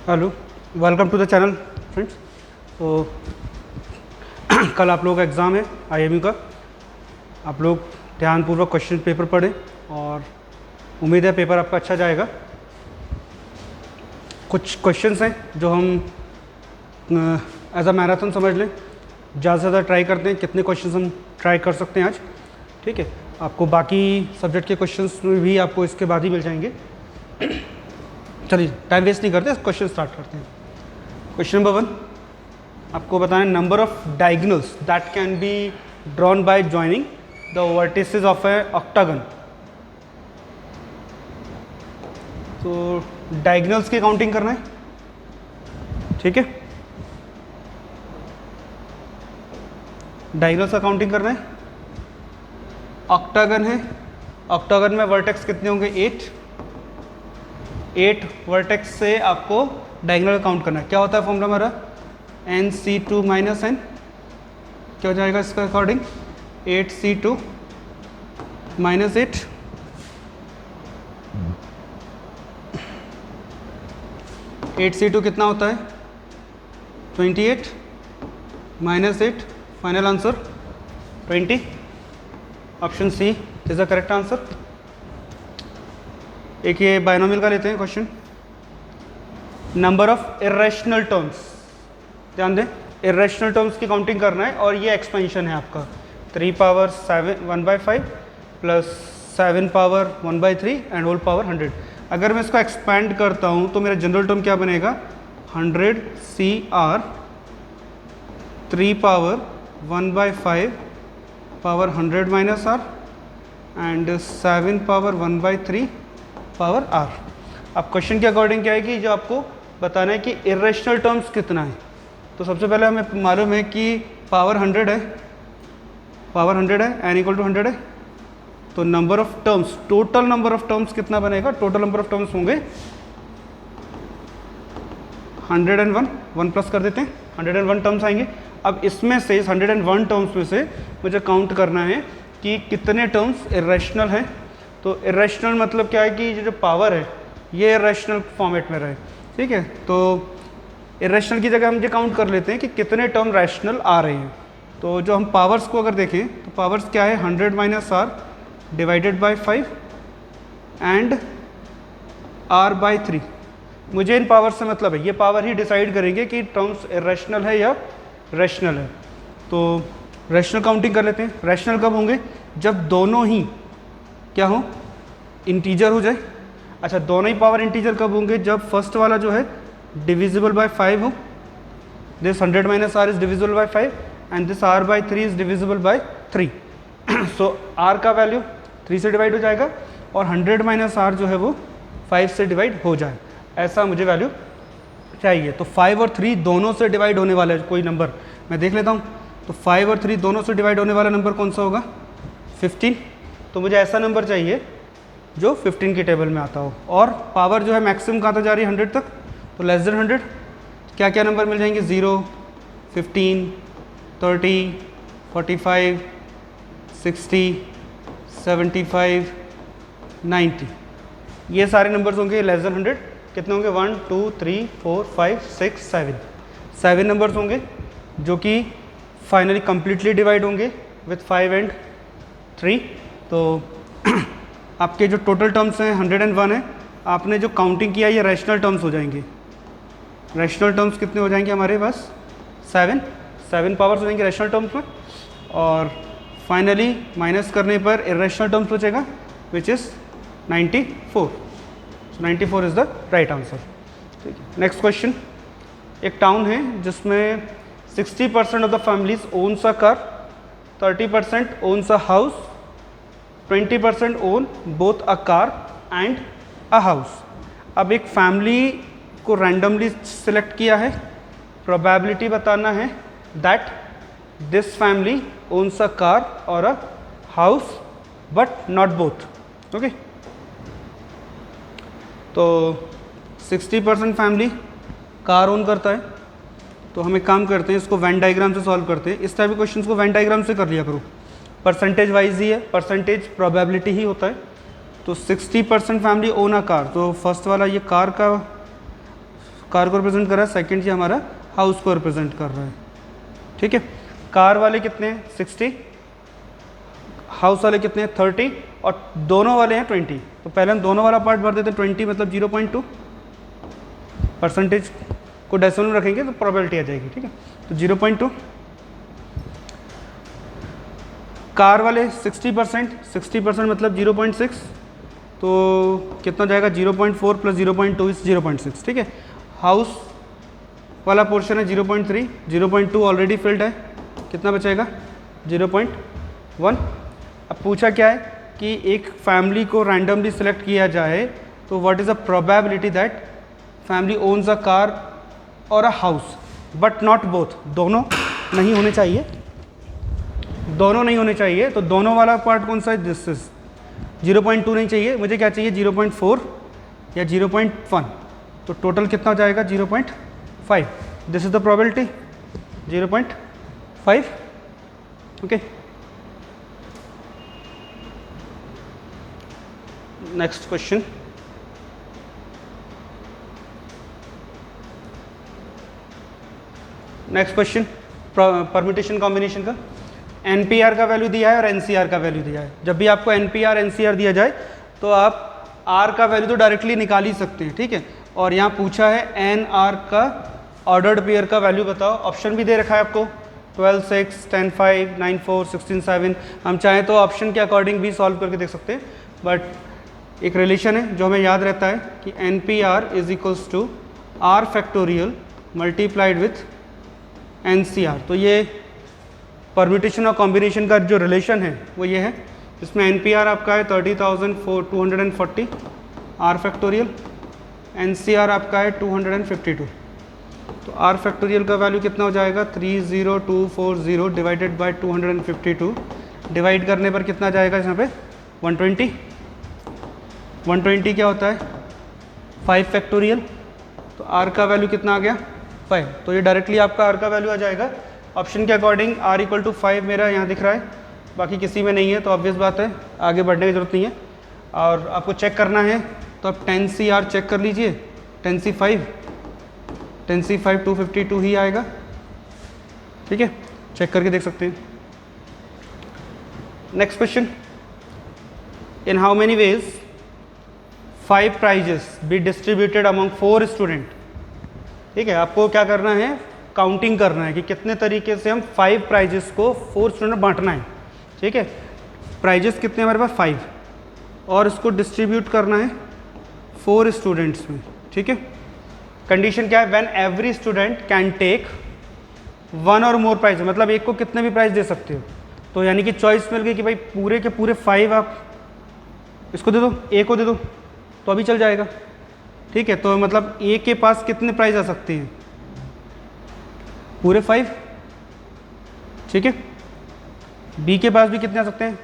Hello, welcome to the channel friends. तो कल आप लोगों का एग्ज़ाम है आईएमयू का। आप लोग ध्यानपूर्वक क्वेश्चन पेपर पढ़ें और उम्मीद है पेपर आपका अच्छा जाएगा। कुछ क्वेश्चंस हैं जो हम एज अ मैराथन समझ लें, ज़्यादा से ज़्यादा ट्राई करते हैं कितने क्वेश्चंस हम ट्राई कर सकते हैं आज। ठीक है, आपको बाकी सब्जेक्ट के क्वेश्चंस भी आपको इसके बाद ही मिल जाएंगे। चलिए टाइम वेस्ट नहीं करते, क्वेश्चन स्टार्ट करते हैं। क्वेश्चन नंबर 1 आपको बताना है number of diagonals that can be drawn by joining the vertices of A octagon. तो डायगोनल्स की काउंटिंग करना है, ठीक है। डायगोनल्स का काउंटिंग करना है। ऑक्टागन है, ऑक्टागन में वर्टेक्स कितने होंगे? 8 वर्टेक्स से आपको डायगोनल काउंट करना है। क्या होता है फॉर्मूला हमारा? NC2 minus n। क्या हो जाएगा इसका अकॉर्डिंग? 8C2 minus 8। C2 कितना होता है? 28 minus 8। Final answer 20। Option C is the correct answer. एक ये बायनोमियल का लेते हैं question. Number of irrational terms, ध्यान दें, इरेशनल टर्म्स की काउंटिंग करना है और ये एक्सपेंशन है आपका 3 power 7 1/5 plus 7 power 1/3 and whole power 100। अगर मैं इसको एक्सपेंड करता हूँ तो मेरा जनरल टर्म क्या बनेगा? 100 CR 3 power 1/5 power 100 minus R and 7 power 1/3 power R। अब क्वेश्चन के अकॉर्डिंग क्या है कि जो आपको बताना है कि इरेशनल टर्म्स कितना है। तो सबसे पहले हमें मालूम है कि पावर 100 है, पावर 100 है, n इक्वल टू 100 है। तो number of terms, total number of terms कितना बनेगा? टोटल नंबर ऑफ टर्म्स होंगे 101। 1 प्लस कर देते हैं, 101 टर्म्स आएंगे। अब इसमें से, इस 101 टर्म्स में से मुझे काउंट करना है कि कितने टर्म्स इरेशनल हैं। तो इरेशनल मतलब क्या है कि जो पावर है ये इरेशनल फॉर्मेट में रहे, ठीक है। तो इरेशनल की जगह हम ये काउंट कर लेते हैं कि कितने टर्म रैशनल आ रहे हैं। तो जो हम पावर्स को अगर देखें तो पावर्स क्या है? 100 minus R divided by 5 and R by 3। मुझे इन पावर से मतलब है, ये पावर ही डिसाइड करेंगे कि टर्म्स इरेशनल है या रैशनल है। तो रैशनल काउंटिंग कर लेते हैं। रैशनल कब होंगे? जब दोनों ही क्या हो? इंटीजर हो जाए। अच्छा, दोनों ही पावर इंटीजर कब होंगे? जब फर्स्ट वाला जो है डिविजिबल बाय 5 हो। This 100 minus R is divisible by 5 and this R by 3 is divisible by 3। So R का वैल्यू 3 से डिवाइड हो जाएगा और 100 माइनस R जो है वो 5 से डिवाइड हो जाए, ऐसा मुझे वैल्यू चाहिए। तो 5 और 3 दोनों से डिवाइड होने वाला है कोई नंबर, मैं देख लेता हूँ। तो 5 और 3 दोनों से डिवाइड होने वाला नंबर कौन सा होगा? 15। तो मुझे ऐसा नंबर चाहिए जो 15 की टेबल में आता हो और पावर जो है मैक्सिमम कहाँ तक जा रही है? 100 तक। तो लेस देन 100 क्या क्या नंबर मिल जाएंगे? 0, 15, 30, 45, 60, 75, 90। ये सारे नंबर्स होंगे लेस देन 100। कितने होंगे? 1 2 3 4 5 6 7 नंबर्स होंगे जो कि फाइनली कंप्लीटली डिवाइड होंगे विथ 5 एंड 3। तो आपके जो टोटल टर्म्स हैं 101 है। आपने जो काउंटिंग किया ये रैशनल टर्म्स हो जाएंगे। रैशनल टर्म्स कितने हो जाएंगे हमारे पास? 7 पावर्स हो जाएंगे रैशनल टर्म्स में। और फाइनली माइनस करने पर इरेशनल टर्म्स बचेगा which is 94। 94 is the right answer. ठीक है, नेक्स्ट क्वेश्चन। एक टाउन है जिसमें 60% of the families ons a car, 30% owns a house, 20% own both a car and a house. अब एक फैमिली को रैंडमली सिलेक्ट किया है, प्रोबेबिलिटी बताना है that this family owns a car और a house but not both. Okay, तो 60% family car own करता है। तो हम एक काम करते हैं, इसको वेन डायग्राम से सॉल्व करते हैं। इस टाइप के क्वेश्चंस को वेन डायग्राम से कर लिया करो। परसेंटेज वाइज ही है, परसेंटेज प्रोबेबिलिटी ही होता है। तो 60% फैमिली ओन अ कार, तो फर्स्ट वाला ये कार का कार को रिप्रेजेंट कर रहा है, सेकंड जी हमारा हाउस को रिप्रेजेंट कर रहा है। ठीक है, कार वाले कितने हैं 60, हाउस वाले कितने हैं 30 और दोनों वाले हैं 20। तो पहले हम दोनों वाला पार्ट भर देते हैं 20 मतलब 0.2, परसेंटेज को डेसिमल में रखेंगे तो प्रोबेबिलिटी आ जाएगी। ठीक है, तो 0.2। कार वाले 60% मतलब 0.6, तो कितना जाएगा 0.4 प्लस 0.2 इस 0.6। ठीक है, हाउस वाला पोर्शन है 0.3, 0.2 ऑलरेडी फिल्ड है, कितना बचेगा 0.1। अब पूछा क्या है कि एक फैमिली को रैंडमली सिलेक्ट किया जाए तो what is a probability that family owns a car और a house but not both, दोनों नहीं होने चाहिए, दोनों नहीं होने चाहिए। तो दोनों वाला पार्ट कौन सा है, दिस इज 0.2 नहीं चाहिए, मुझे क्या चाहिए 0.4 या 0.1, तो टोटल कितना हो जाएगा 0.5। This is the probability 0.5। Okay, next question. Next question permutation combination का। एनपीआर का वैल्यू दिया है और एनसीआर का वैल्यू दिया है। जब भी आपको एनपीआर एनसीआर दिया जाए तो आप आर का वैल्यू तो डायरेक्टली निकाल ही सकते हैं। ठीक है, और यहाँ पूछा है एन आर का ऑर्डर्ड पेयर का वैल्यू बताओ। ऑप्शन भी दे रखा है आपको 12, 6, 10, 5, 9, 4, 16, 7। हम चाहें तो ऑप्शन के अकॉर्डिंग भी सॉल्व करके देख सकते हैं, बट एक रिलेशन है जो हमें याद रहता है कि N P R is equals to R factorial multiplied with N C R. तो ये परम्यूटेशन और कॉम्बिनेशन का जो रिलेशन है वो ये है, इसमें एन पी आर आपका है 30,240 R factorial, N C R आपका है 252। तो आर फैक्टोरियल का वैल्यू कितना हो जाएगा 30240 डिवाइडेड बाय 252, डिवाइड करने पर कितना जाएगा यहाँ पे 120। 120 क्या होता है 5 फैक्टोरियल, तो आर का वैल्यू कितना आ गया 5। तो ये डायरेक्टली आपका आर का वैल्यू आ जाएगा ऑप्शन के अकॉर्डिंग। आर इक्वल टू 5 मेरा यहाँ दिख रहा है, बाकी किसी में नहीं है, तो ऑब्वियस बात है आगे बढ़ने की जरूरत नहीं है। और आपको चेक करना है तो आप 10C R चेक कर लीजिए, 10C5 252 ही आएगा। ठीक है, चेक करके देख सकते हैं। Next question, in how many ways 5 prizes be distributed among 4 student. ठीक है, आपको क्या करना है काउंटिंग करना है कि कितने तरीके से हम 5 prizes को 4 स्टूडेंट में बांटना है। ठीक है, प्राइजेस कितने हमारे पास 5 और इसको डिस्ट्रीब्यूट करना है 4 स्टूडेंट्स में। ठीक है, कंडीशन क्या है when every student can take 1 और मोर प्राइज, मतलब एक को कितने भी प्राइज दे सकते हो। तो यानी कि चॉइस मिल गई कि भाई पूरे के पूरे 5 आप इसको दे दो, ए को दे दो, तो अभी चल जाएगा। ठीक है, तो मतलब ए के पास कितने प्राइज आ सकते हैं पूरे 5। ठीक है, बी के पास भी कितने आ सकते हैं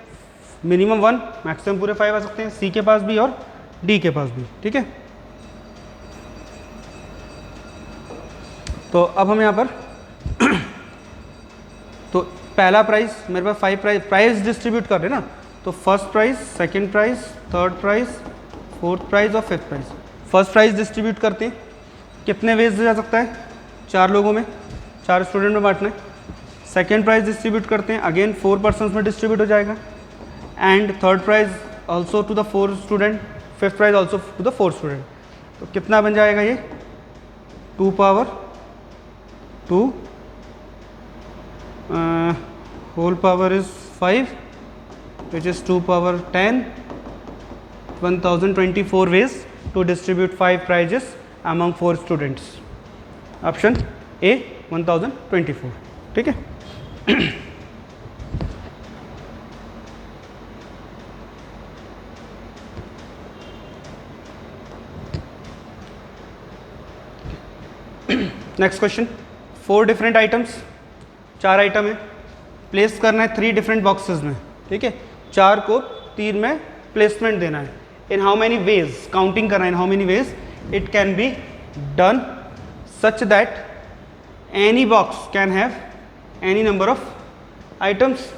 मिनिमम 1, मैक्सिमम पूरे 5 आ सकते हैं, सी के पास भी और डी के पास भी। ठीक है, तो अब हम यहाँ पर तो पहला प्राइज मेरे पास 5 प्राइज डिस्ट्रीब्यूट कर रहे हैं ना, तो first prize, second prize, third prize, fourth prize और fifth prize. First prize distribute करते हैं, कितने वेज जा सकता है 4 लोगों में, 4 स्टूडेंट में बांटना है। सेकेंड प्राइज डिस्ट्रीब्यूट करते हैं, अगेन 4 पर्सन्स में डिस्ट्रीब्यूट हो जाएगा। And third prize also to the 4 student, fifth prize also to the 4 student. तो कितना बन जाएगा ये 2 power 2 whole power is 5 which is 2 power 10, 1024 ways to distribute 5 prizes among 4 students. Option A 1024. ठीक है, next question. 4 different items, 4 item है, place करना है 3 डिफरेंट बॉक्सेस में। ठीक है, 4 को 3 में प्लेसमेंट देना है। In how many ways, counting करना है, in how many ways it can be done such that any box can have any number of items.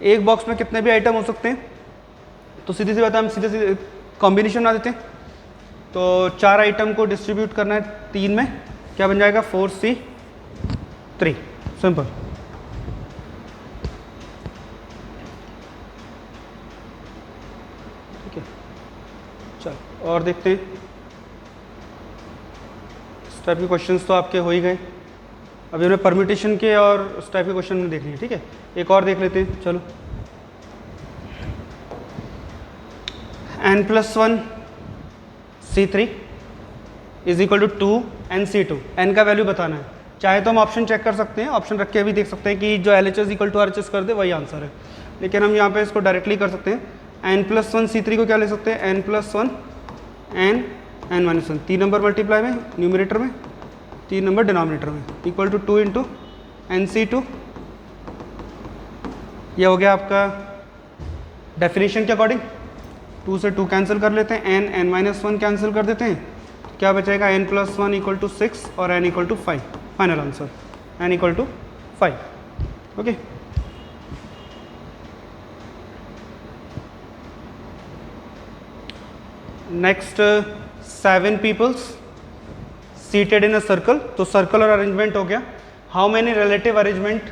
एक बॉक्स में कितने भी आइटम हो सकते हैं, तो सीधी सी बात है हम सीधे सीधे कॉम्बिनेशन बना देते हैं। तो 4 आइटम को डिस्ट्रीब्यूट करना है 3 में, क्या बन जाएगा 4C3, सिंपल। ठीक है, चलो और देखते हैं। इस टाइप के क्वेश्चंस तो आपके हो ही गए। अभी हमने परम्यूटेशन के और उस टाइप के क्वेश्चन में देख लिए। ठीक है, एक और देख लेते हैं, चलो। n+1 C3 is equal to 2 NC2, n का वैल्यू बताना है। चाहे तो हम ऑप्शन चेक कर सकते हैं, ऑप्शन रख के भी देख सकते हैं कि जो LHS इक्वल टू RHS कर दे वही आंसर है, लेकिन हम यहाँ पे इसको डायरेक्टली कर सकते हैं। n+1 C3 को क्या ले सकते हैं, n+1 n-1, 3 नंबर मल्टीप्लाई में न्यूमरेटर में, 3 नंबर डिनोमिनेटर में, इक्वल टू 2 इंटू NC2। यह हो गया आपका डेफिनेशन के अकॉर्डिंग। 2 से 2 कैंसिल कर लेते हैं, n-1 कैंसिल कर देते हैं, क्या बचेगा n+1 इक्वल टू 6 और n equal to 5। Final answer n equal to 5। Okay, next 7 peoples seated in a circle. तो सर्कुलर अरेंजमेंट हो गया। How many relative arrangement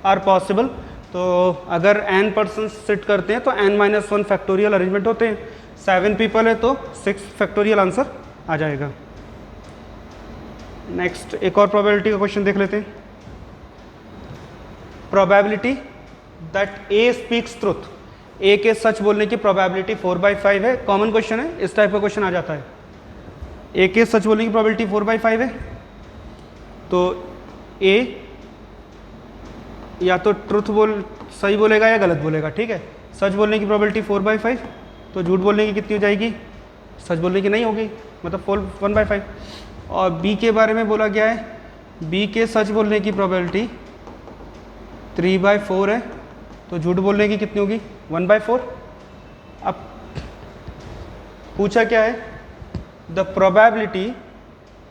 are possible. तो अगर n पर्सन सिट करते हैं तो n-1 फैक्टोरियल अरेंजमेंट होते हैं। 7 पीपल है तो 6 फैक्टोरियल आंसर आ जाएगा। नेक्स्ट एक और प्रोबेबिलिटी का क्वेश्चन देख लेते हैं। Probability that A speaks truth, A के सच बोलने की प्रोबेबिलिटी 4/5 है। कॉमन क्वेश्चन है, इस टाइप का क्वेश्चन आ जाता है। ए के सच बोलने की प्रोबेबिलिटी 4/5 है, तो ए या तो ट्रुथ सही बोलेगा या गलत बोलेगा। ठीक है, सच बोलने की प्रोबेबिलिटी 4/5, तो झूठ बोलने की कितनी हो जाएगी, सच बोलने की नहीं होगी, मतलब 1/5। और बी के बारे में बोला गया है, बी के सच बोलने की प्रोबेबिलिटी 3/4 है, तो झूठ बोलने की कितनी होगी 1/4। अब पूछा क्या है, the probability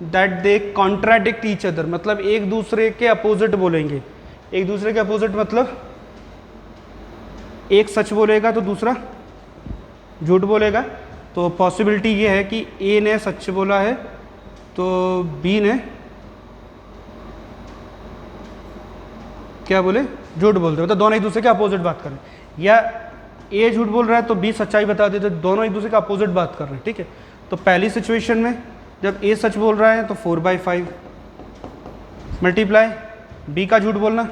that they contradict each other, मतलब एक दूसरे के अपोजिट बोलेंगे। एक दूसरे के अपोजिट मतलब एक सच बोलेगा तो दूसरा झूठ बोलेगा। तो पॉसिबिलिटी ये है कि ए ने सच बोला है तो बी ने क्या बोले, झूठ बोलते, मतलब दोनों एक दूसरे के अपोजिट बात कर रहे हैं। या ए झूठ बोल रहा है तो बी सच्चाई बता देते, तो दोनों एक दूसरे के अपोजिट बात कर रहे हैं। ठीक है, तो पहली सिचुएशन में जब ए सच बोल रहा है तो 4/5 मल्टीप्लाई बी का झूठ बोलना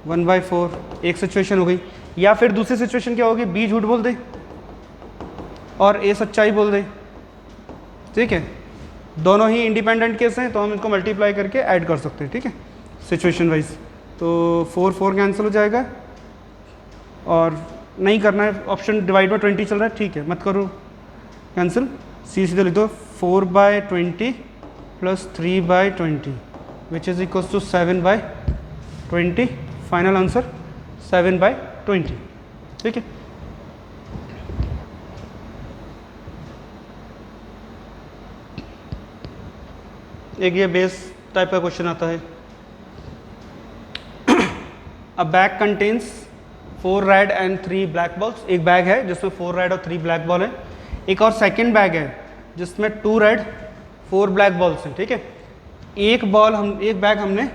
1/4, एक सिचुएशन हो गई। या फिर दूसरी सिचुएशन क्या होगी, बी झूठ बोल दे और ए सच्चाई बोल दे। ठीक है, दोनों ही इंडिपेंडेंट केस हैं, तो हम इनको मल्टीप्लाई करके ऐड कर सकते हैं। ठीक है, सिचुएशन वाइज। तो 4 कैंसिल हो जाएगा, और नहीं करना है, ऑप्शन डिवाइड बाई 20 चल रहा है। ठीक है, मत करो कैंसिल, सी सीधे लिख दो 4/20 plus 3/20 which is equals to 7/20। Final answer 7/20। ठीक है, एक ये बेस टाइप का क्वेश्चन आता है। अ bag contains 4 red and 3 black balls. एक बैग है जिसमें 4 रेड और 3 ब्लैक बॉल है। एक और सेकंड बैग है जिसमें 2 रेड 4 ब्लैक बॉल्स हैं। ठीक है, एक बैग हमने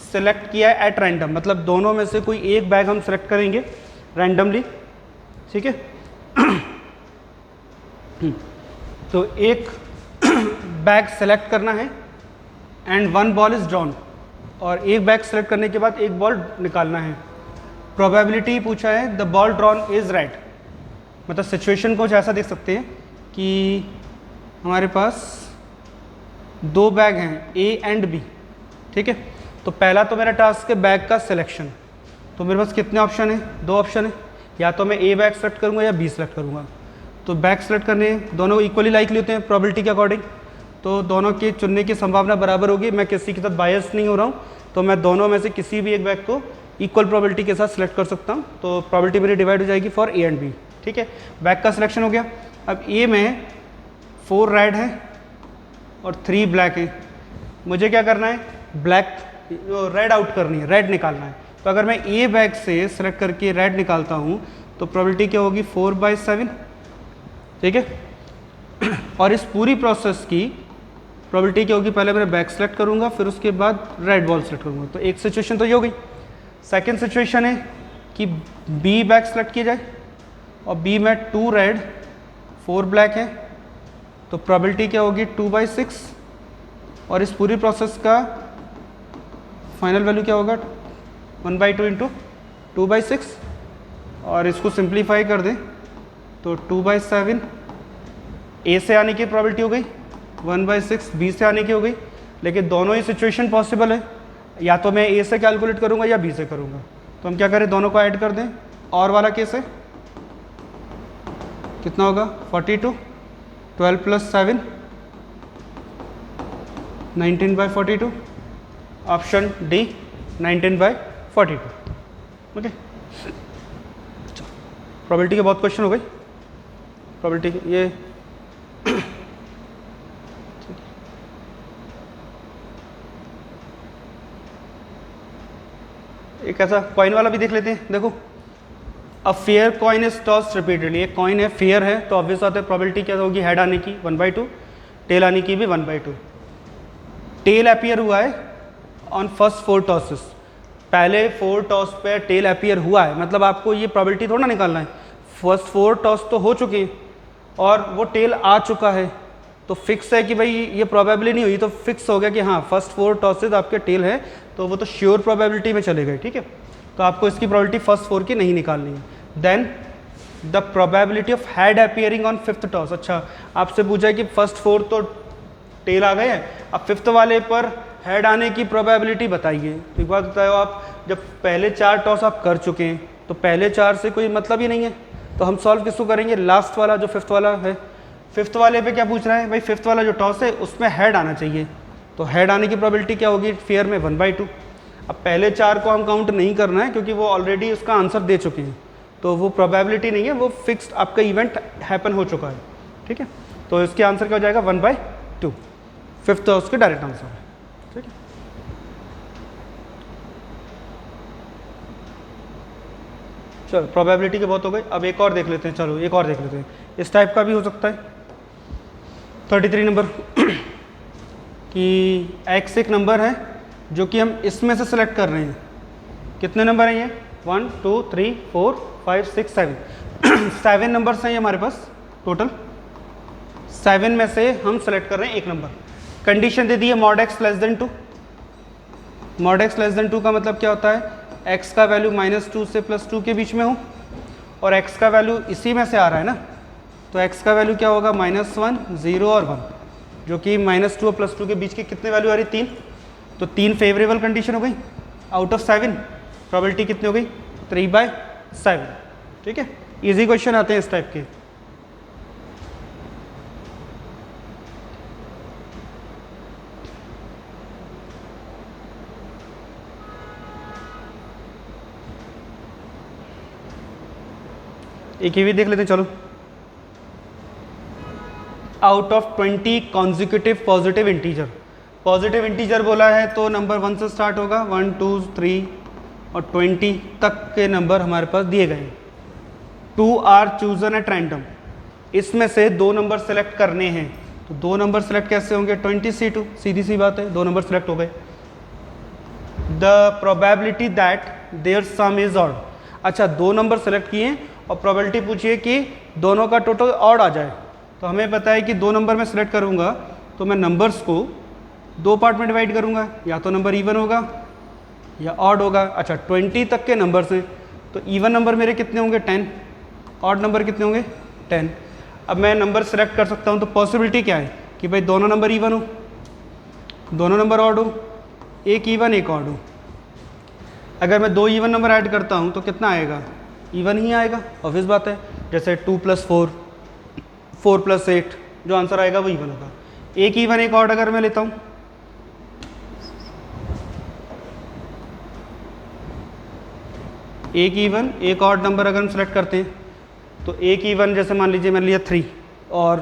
सेलेक्ट किया है एट रैंडम, मतलब दोनों में से कोई एक बैग हम सेलेक्ट करेंगे रैंडमली। ठीक है, तो एक बैग सेलेक्ट करना है एंड 1 बॉल इज ड्रॉन, और एक बैग सेलेक्ट करने के बाद एक बॉल निकालना है। प्रोबेबिलिटी पूछा है the ball drawn is red, मतलब सिचुएशन को ऐसा देख सकते हैं कि हमारे पास 2 बैग हैं ए एंड बी। ठीक है, तो पहला तो मेरा टास्क है बैग का सिलेक्शन। तो मेरे पास कितने ऑप्शन है, 2 ऑप्शन है, या तो मैं ए बैग सेलेक्ट करूँगा या बी सेलेक्ट करूँगा। तो बैग सेलेक्ट करने दोनों इक्वली लाइकली होते हैं प्रोबेबिलिटी के अकॉर्डिंग, तो दोनों के चुनने की संभावना बराबर होगी। मैं किसी के साथ बायस नहीं हो रहा हूँ, तो मैं दोनों में से किसी भी एक बैग को इक्वल प्रोबेबिलिटी के साथ सिलेक्ट कर सकता हूँ। तो प्रोबेबिलिटी मेरी डिवाइड हो जाएगी फॉर ए एंड बी। ठीक है, बैग का सिलेक्शन हो गया। अब ए में 4 रेड है और 3 ब्लैक है, मुझे क्या करना है, ब्लैक रेड आउट करनी है, रेड निकालना है। तो अगर मैं ए बैग से सेलेक्ट करके रेड निकालता हूँ तो प्रोबेबिलिटी क्या होगी 4/7। ठीक है, और इस पूरी प्रोसेस की प्रोबेबिलिटी क्या होगी, पहले मैं बैक सेलेक्ट करूँगा, फिर उसके बाद रेड बॉल सेलेक्ट करूँगा। तो एक सिचुएशन तो ये हो गई। सेकेंड सिचुएशन है कि बी बैक सेलेक्ट किया जाए और बी में 2 रेड 4 ब्लैक है, तो प्रोबेबिलिटी क्या होगी 2/6, और इस पूरी प्रोसेस का फाइनल वैल्यू क्या होगा 1/2 इंटू 2/6, और इसको सिंप्लीफाई कर दें तो 2/7 ए से आने की प्रोबेबिलिटी हो गई, 1/6 बी से आने की हो गई। लेकिन दोनों ही सिचुएशन पॉसिबल है, या तो मैं ए से कैलकुलेट करूंगा या बी से करूंगा। तो हम क्या करें, दोनों को ऐड कर दें। और वाला केस है कितना होगा 42, 12 + 7 19/42, ऑप्शन डी 19/42। ओके, प्रोबेबिलिटी के बहुत क्वेश्चन हो गए। प्रोबेबिलिटी के ये एक ऐसा कॉइन वाला भी देख लेते हैं। देखो, a fair coin is tossed repeatedly, एक कॉइन है फेयर है, तो ऑब्वियस बात है प्रोबेबिलिटी क्या होगी, हेड आने की 1/2, टेल आने की भी 1/2। टेल अपीयर हुआ है ऑन फर्स्ट 4 टॉसेस, पहले 4 टॉस पे टेल अपीयर हुआ है, मतलब आपको ये प्रोबेबिलिटी थोड़ा निकालना है, फर्स्ट 4 टॉस तो हो चुके हैं और वो टेल आ चुका है, तो फिक्स है कि भाई ये प्रोबेबिलिटी नहीं हुई, तो फिक्स हो गया कि हाँ फर्स्ट 4 टॉसेज आपके टेल है, तो वो तो श्योर प्रोबेबिलिटी में चले गए। ठीक है, तो आपको इसकी प्रोबेबिलिटी फर्स्ट 4 की नहीं निकालनी है। Then the probability of head appearing on 5th toss. अच्छा, आपसे पूछा है कि फर्स्ट 4 तो टेल आ गए हैं, अब 5th वाले पर हेड आने की प्रोबेबिलिटी बताइए। तो एक बात बताओ, आप जब पहले 4 टॉस आप कर चुके हैं तो पहले 4 से कोई मतलब ही नहीं है, तो हम सॉल्व किसको करेंगे, लास्ट वाला जो 5th वाला है। 5th वाले पे क्या पूछ रहा है भाई, 5th वाला जो टॉस है उसमें हेड आना चाहिए, तो हेड आने की प्रोबेबिलिटी क्या होगी फेयर में 1/2। अब पहले 4 को हम काउंट नहीं करना है क्योंकि वो ऑलरेडी उसका आंसर दे चुके हैं, तो वो प्रोबेबिलिटी नहीं है, वो फिक्स्ड आपका इवेंट हैपन हो चुका है। ठीक है, तो इसके आंसर क्या हो जाएगा 1/2, 5th टॉस के डायरेक्ट आंसर है। ठीक है, चलो प्रोबेबिलिटी के बहुत हो गए, अब एक और देख लेते हैं। चलो एक और देख लेते हैं, इस टाइप का भी हो सकता है। 33 नंबर कि x एक नंबर है जो कि हम इसमें से सेलेक्ट कर रहे हैं। कितने नंबर हैं ये, 1 2 3 4 5 6 7 7 नंबर्स हैं ये हमारे पास टोटल। 7 में से हम सेलेक्ट कर रहे हैं एक नंबर। कंडीशन दे दी है mod x <2। mod x <2 का मतलब क्या होता है, x का वैल्यू -2 से +2 के बीच में हो, और x का वैल्यू इसी में से आ रहा है ना, तो x का वैल्यू क्या होगा -1 0 और 1, जो कि -2 और +2 के बीच की कितने वैल्यू आ रही, 3। तो 3 फेवरेबल कंडीशन हो गई आउट ऑफ 7। प्रोबेबिलिटी कितनी हो गई 3/7। ठीक है, इजी क्वेश्चन आते हैं इस टाइप के। एक ही भी देख लेते हैं। चलो, out of 20 consecutive positive integer, positive integer बोला है तो नंबर 1 से स्टार्ट होगा, 1 2 3 और 20 तक के नंबर हमारे पास दिए गए हैं। 2 आर चूजन एट रैंडम, इसमें से 2 नंबर सेलेक्ट करने हैं, तो 2 नंबर सेलेक्ट कैसे होंगे, 20C2, सीधी सी बात है, 2 नंबर सेलेक्ट हो गए। The probability that there sum is odd. अच्छा, 2 नंबर सेलेक्ट किए और प्रोबेबिलिटी पूछिए कि दोनों का टोटल ऑड आ जाए, तो हमें पता है कि 2 नंबर में सेलेक्ट करूंगा तो मैं नंबर्स को 2 पार्ट में डिवाइड करूंगा, या तो नंबर इवन होगा या ऑड होगा। अच्छा, 20 तक के नंबर्स हैं, तो इवन नंबर मेरे कितने होंगे 10, ऑड नंबर कितने होंगे 10। अब मैं नंबर सेलेक्ट कर सकता हूं, तो पॉसिबिलिटी क्या है कि भाई दोनों नंबर इवन हो, दोनों नंबर ऑड हो, एक इवन एक ऑड हो। अगर मैं 2 इवन नंबर ऐड करता हूं तो कितना आएगा, इवन ही आएगा, ऑब्वियस बात है। जैसे 2 + 4 4 + 8, जो आंसर आएगा वो इवन होगा। एक इवन एक ऑड अगर मैं लेता हूं, एक इवन एक ऑड नंबर अगर हम सेलेक्ट करते हैं, तो एक इवन जैसे मान लीजिए मैंने लिया 3 और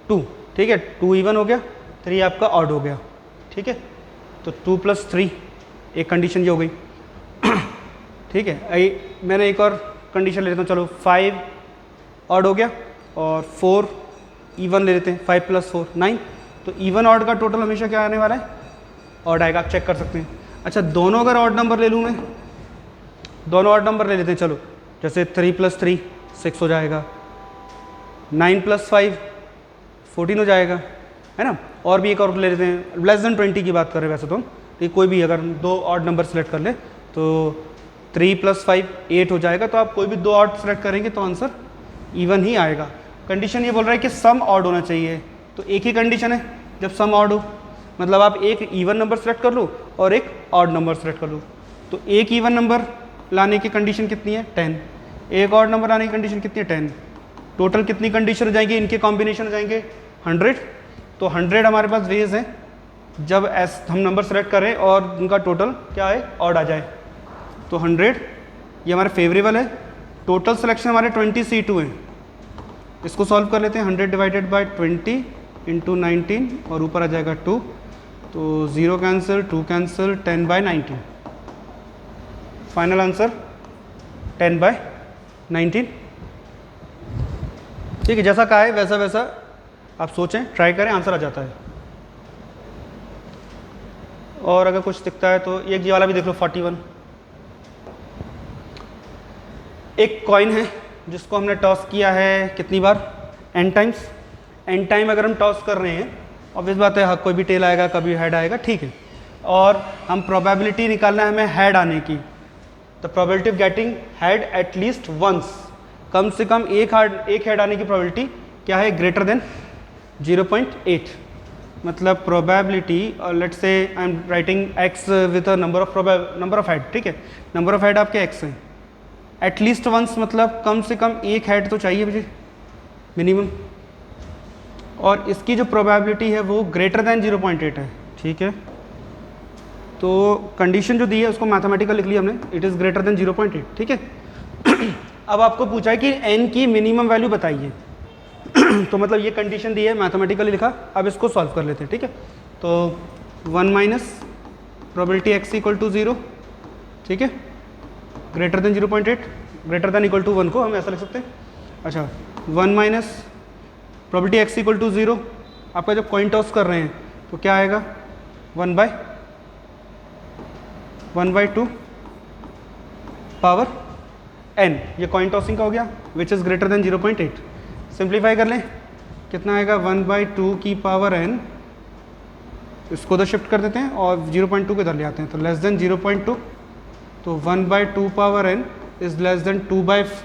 2, ठीक है, 2 इवन हो गया, 3 आपका ऑड हो गया। ठीक है, तो 2 + 3 एक कंडीशन ये हो गई। ठीक है, मैंने एक और कंडीशन ले लेता हूँ। चलो, 5 ऑड हो गया और 4 इवन ले लेते हैं, 5 + 4 9। तो इवन ऑड का टोटल हमेशा क्या आने वाला है, ऑड आएगा, आप चेक कर सकते हैं। अच्छा दोनों अगर ऑड नंबर ले लूँ मैं, दोनों ऑड नंबर ले लेते हैं चलो, जैसे 3 + 3 6 हो जाएगा, 9 + 5 14 हो जाएगा, है ना। और भी एक और ले लेते हैं, लेस देन 20 की बात कर रहे हैं वैसे तो हम, तो कोई भी अगर हम दो ऑड नंबर सेलेक्ट कर ले तो 3 + 5 8 हो जाएगा। तो आप कोई भी दो ऑड सेलेक्ट करेंगे तो आंसर इवन ही आएगा। कंडीशन ये बोल रहा है कि सम ऑड होना चाहिए, तो एक ही कंडीशन है जब सम ऑड हो, मतलब आप एक इवन नंबर सेलेक्ट कर लो और एक ऑड नंबर सेलेक्ट कर लो। तो एक इवन नंबर लाने की कंडीशन कितनी है 10, एक ऑड नंबर लाने की कंडीशन कितनी है 10, टोटल कितनी कंडीशन हो जाएंगी, इनके कॉम्बिनेशन हो जाएंगे 100। तो 100 हमारे पास वेज है जब हम नंबर सेलेक्ट करें और उनका टोटल क्या है ऑड आ जाए। तो 100 ये हमारा फेवरेबल है। टोटल सिलेक्शन हमारे 20 C2 है, इसको सॉल्व कर लेते हैं। 100 / 20 × 19 और ऊपर आ जाएगा 2, तो 0 कैंसिल 2 कैंसिल 10/19, फाइनल आंसर 10/19। ठीक है, जैसा कहा है वैसा वैसा आप सोचें, ट्राई करें, आंसर आ जाता है। और अगर कुछ दिखता है तो ये वाला भी देख लो 41। एक कॉइन है जिसको हमने टॉस किया है कितनी बार, n टाइम्स। n टाइम अगर हम टॉस कर रहे हैं, ऑब्वियस बात है कोई भी टेल आएगा कभी हेड आएगा, ठीक है। और हम प्रोबेबिलिटी निकालना है हमें हेड आने की, the probability of getting head at least once, कम से कम एक हेड आने की प्रोबेबिलिटी क्या है, ग्रेटर देन 0.8। मतलब probability, let's say I am writing x with a number of head, ठीक है, नंबर ऑफ हेड आपके x हैं, एटलीस्ट वंस मतलब कम से कम एक हेड तो चाहिए मुझे मिनिमम, और इसकी जो प्रोबेबिलिटी है वो ग्रेटर देन 0.8 है, ठीक है। तो कंडीशन जो दी है उसको मैथमेटिकल लिख लिया हमने, इट इज़ ग्रेटर देन 0.8, ठीक है। अब आपको पूछा है कि n की मिनिमम वैल्यू बताइए। तो मतलब ये कंडीशन दी है, मैथमेटिकली लिखा, अब इसको सॉल्व कर लेते हैं, ठीक है। तो 1 - प्रोबेबिलिटी x = 0, ठीक है, greater than 0.8, greater than equal to 1 को हम ऐसा लिख सकते हैं। अच्छा 1 - प्रोबेबिलिटी x = 0, आपका जब कॉइन टॉस कर रहे हैं तो क्या आएगा 1/2 पावर n, ये कॉइन टॉसिंग का हो गया, which is greater than 0.8। Simplify कर लें, कितना आएगा 1/2 की पावर n, इसको उधर शिफ्ट कर देते हैं और 0.2 को इधर ले आते हैं, तो लेस देन 0.2, तो 1/2 power n is less than 2/10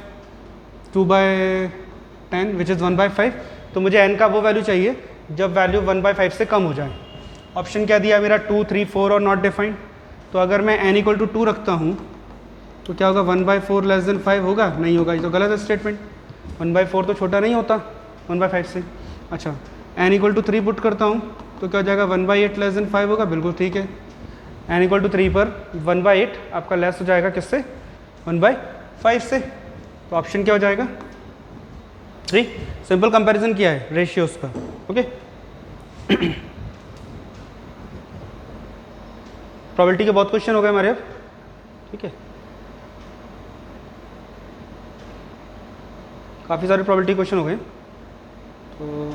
which is 1/5। तो मुझे n का वो वैल्यू चाहिए जब वैल्यू 1/5 से कम हो जाए। ऑप्शन क्या दिया मेरा 2, 3, 4 और नॉट डिफाइंड। तो अगर मैं n = 2 रखता हूँ तो क्या होगा 1/4 लेस देन 5 होगा, नहीं होगा, ये तो गलत है स्टेटमेंट, 1/4 तो छोटा नहीं होता 1/5 से। अच्छा n = 3 पुट करता हूँ तो क्या हो जाएगा 1/8 लेस देन 5 होगा, बिल्कुल ठीक है। n = 3 पर 1/8 आपका लेस हो जाएगा किससे, 1/5 से। तो ऑप्शन क्या हो जाएगा 3। सिंपल कंपैरिजन किया है रेशियोज का, ओके। प्रोबेबिलिटी के बहुत क्वेश्चन हो गए हमारे अब, ठीक है, काफ़ी सारे प्रोबेबिलिटी क्वेश्चन हो गए। तो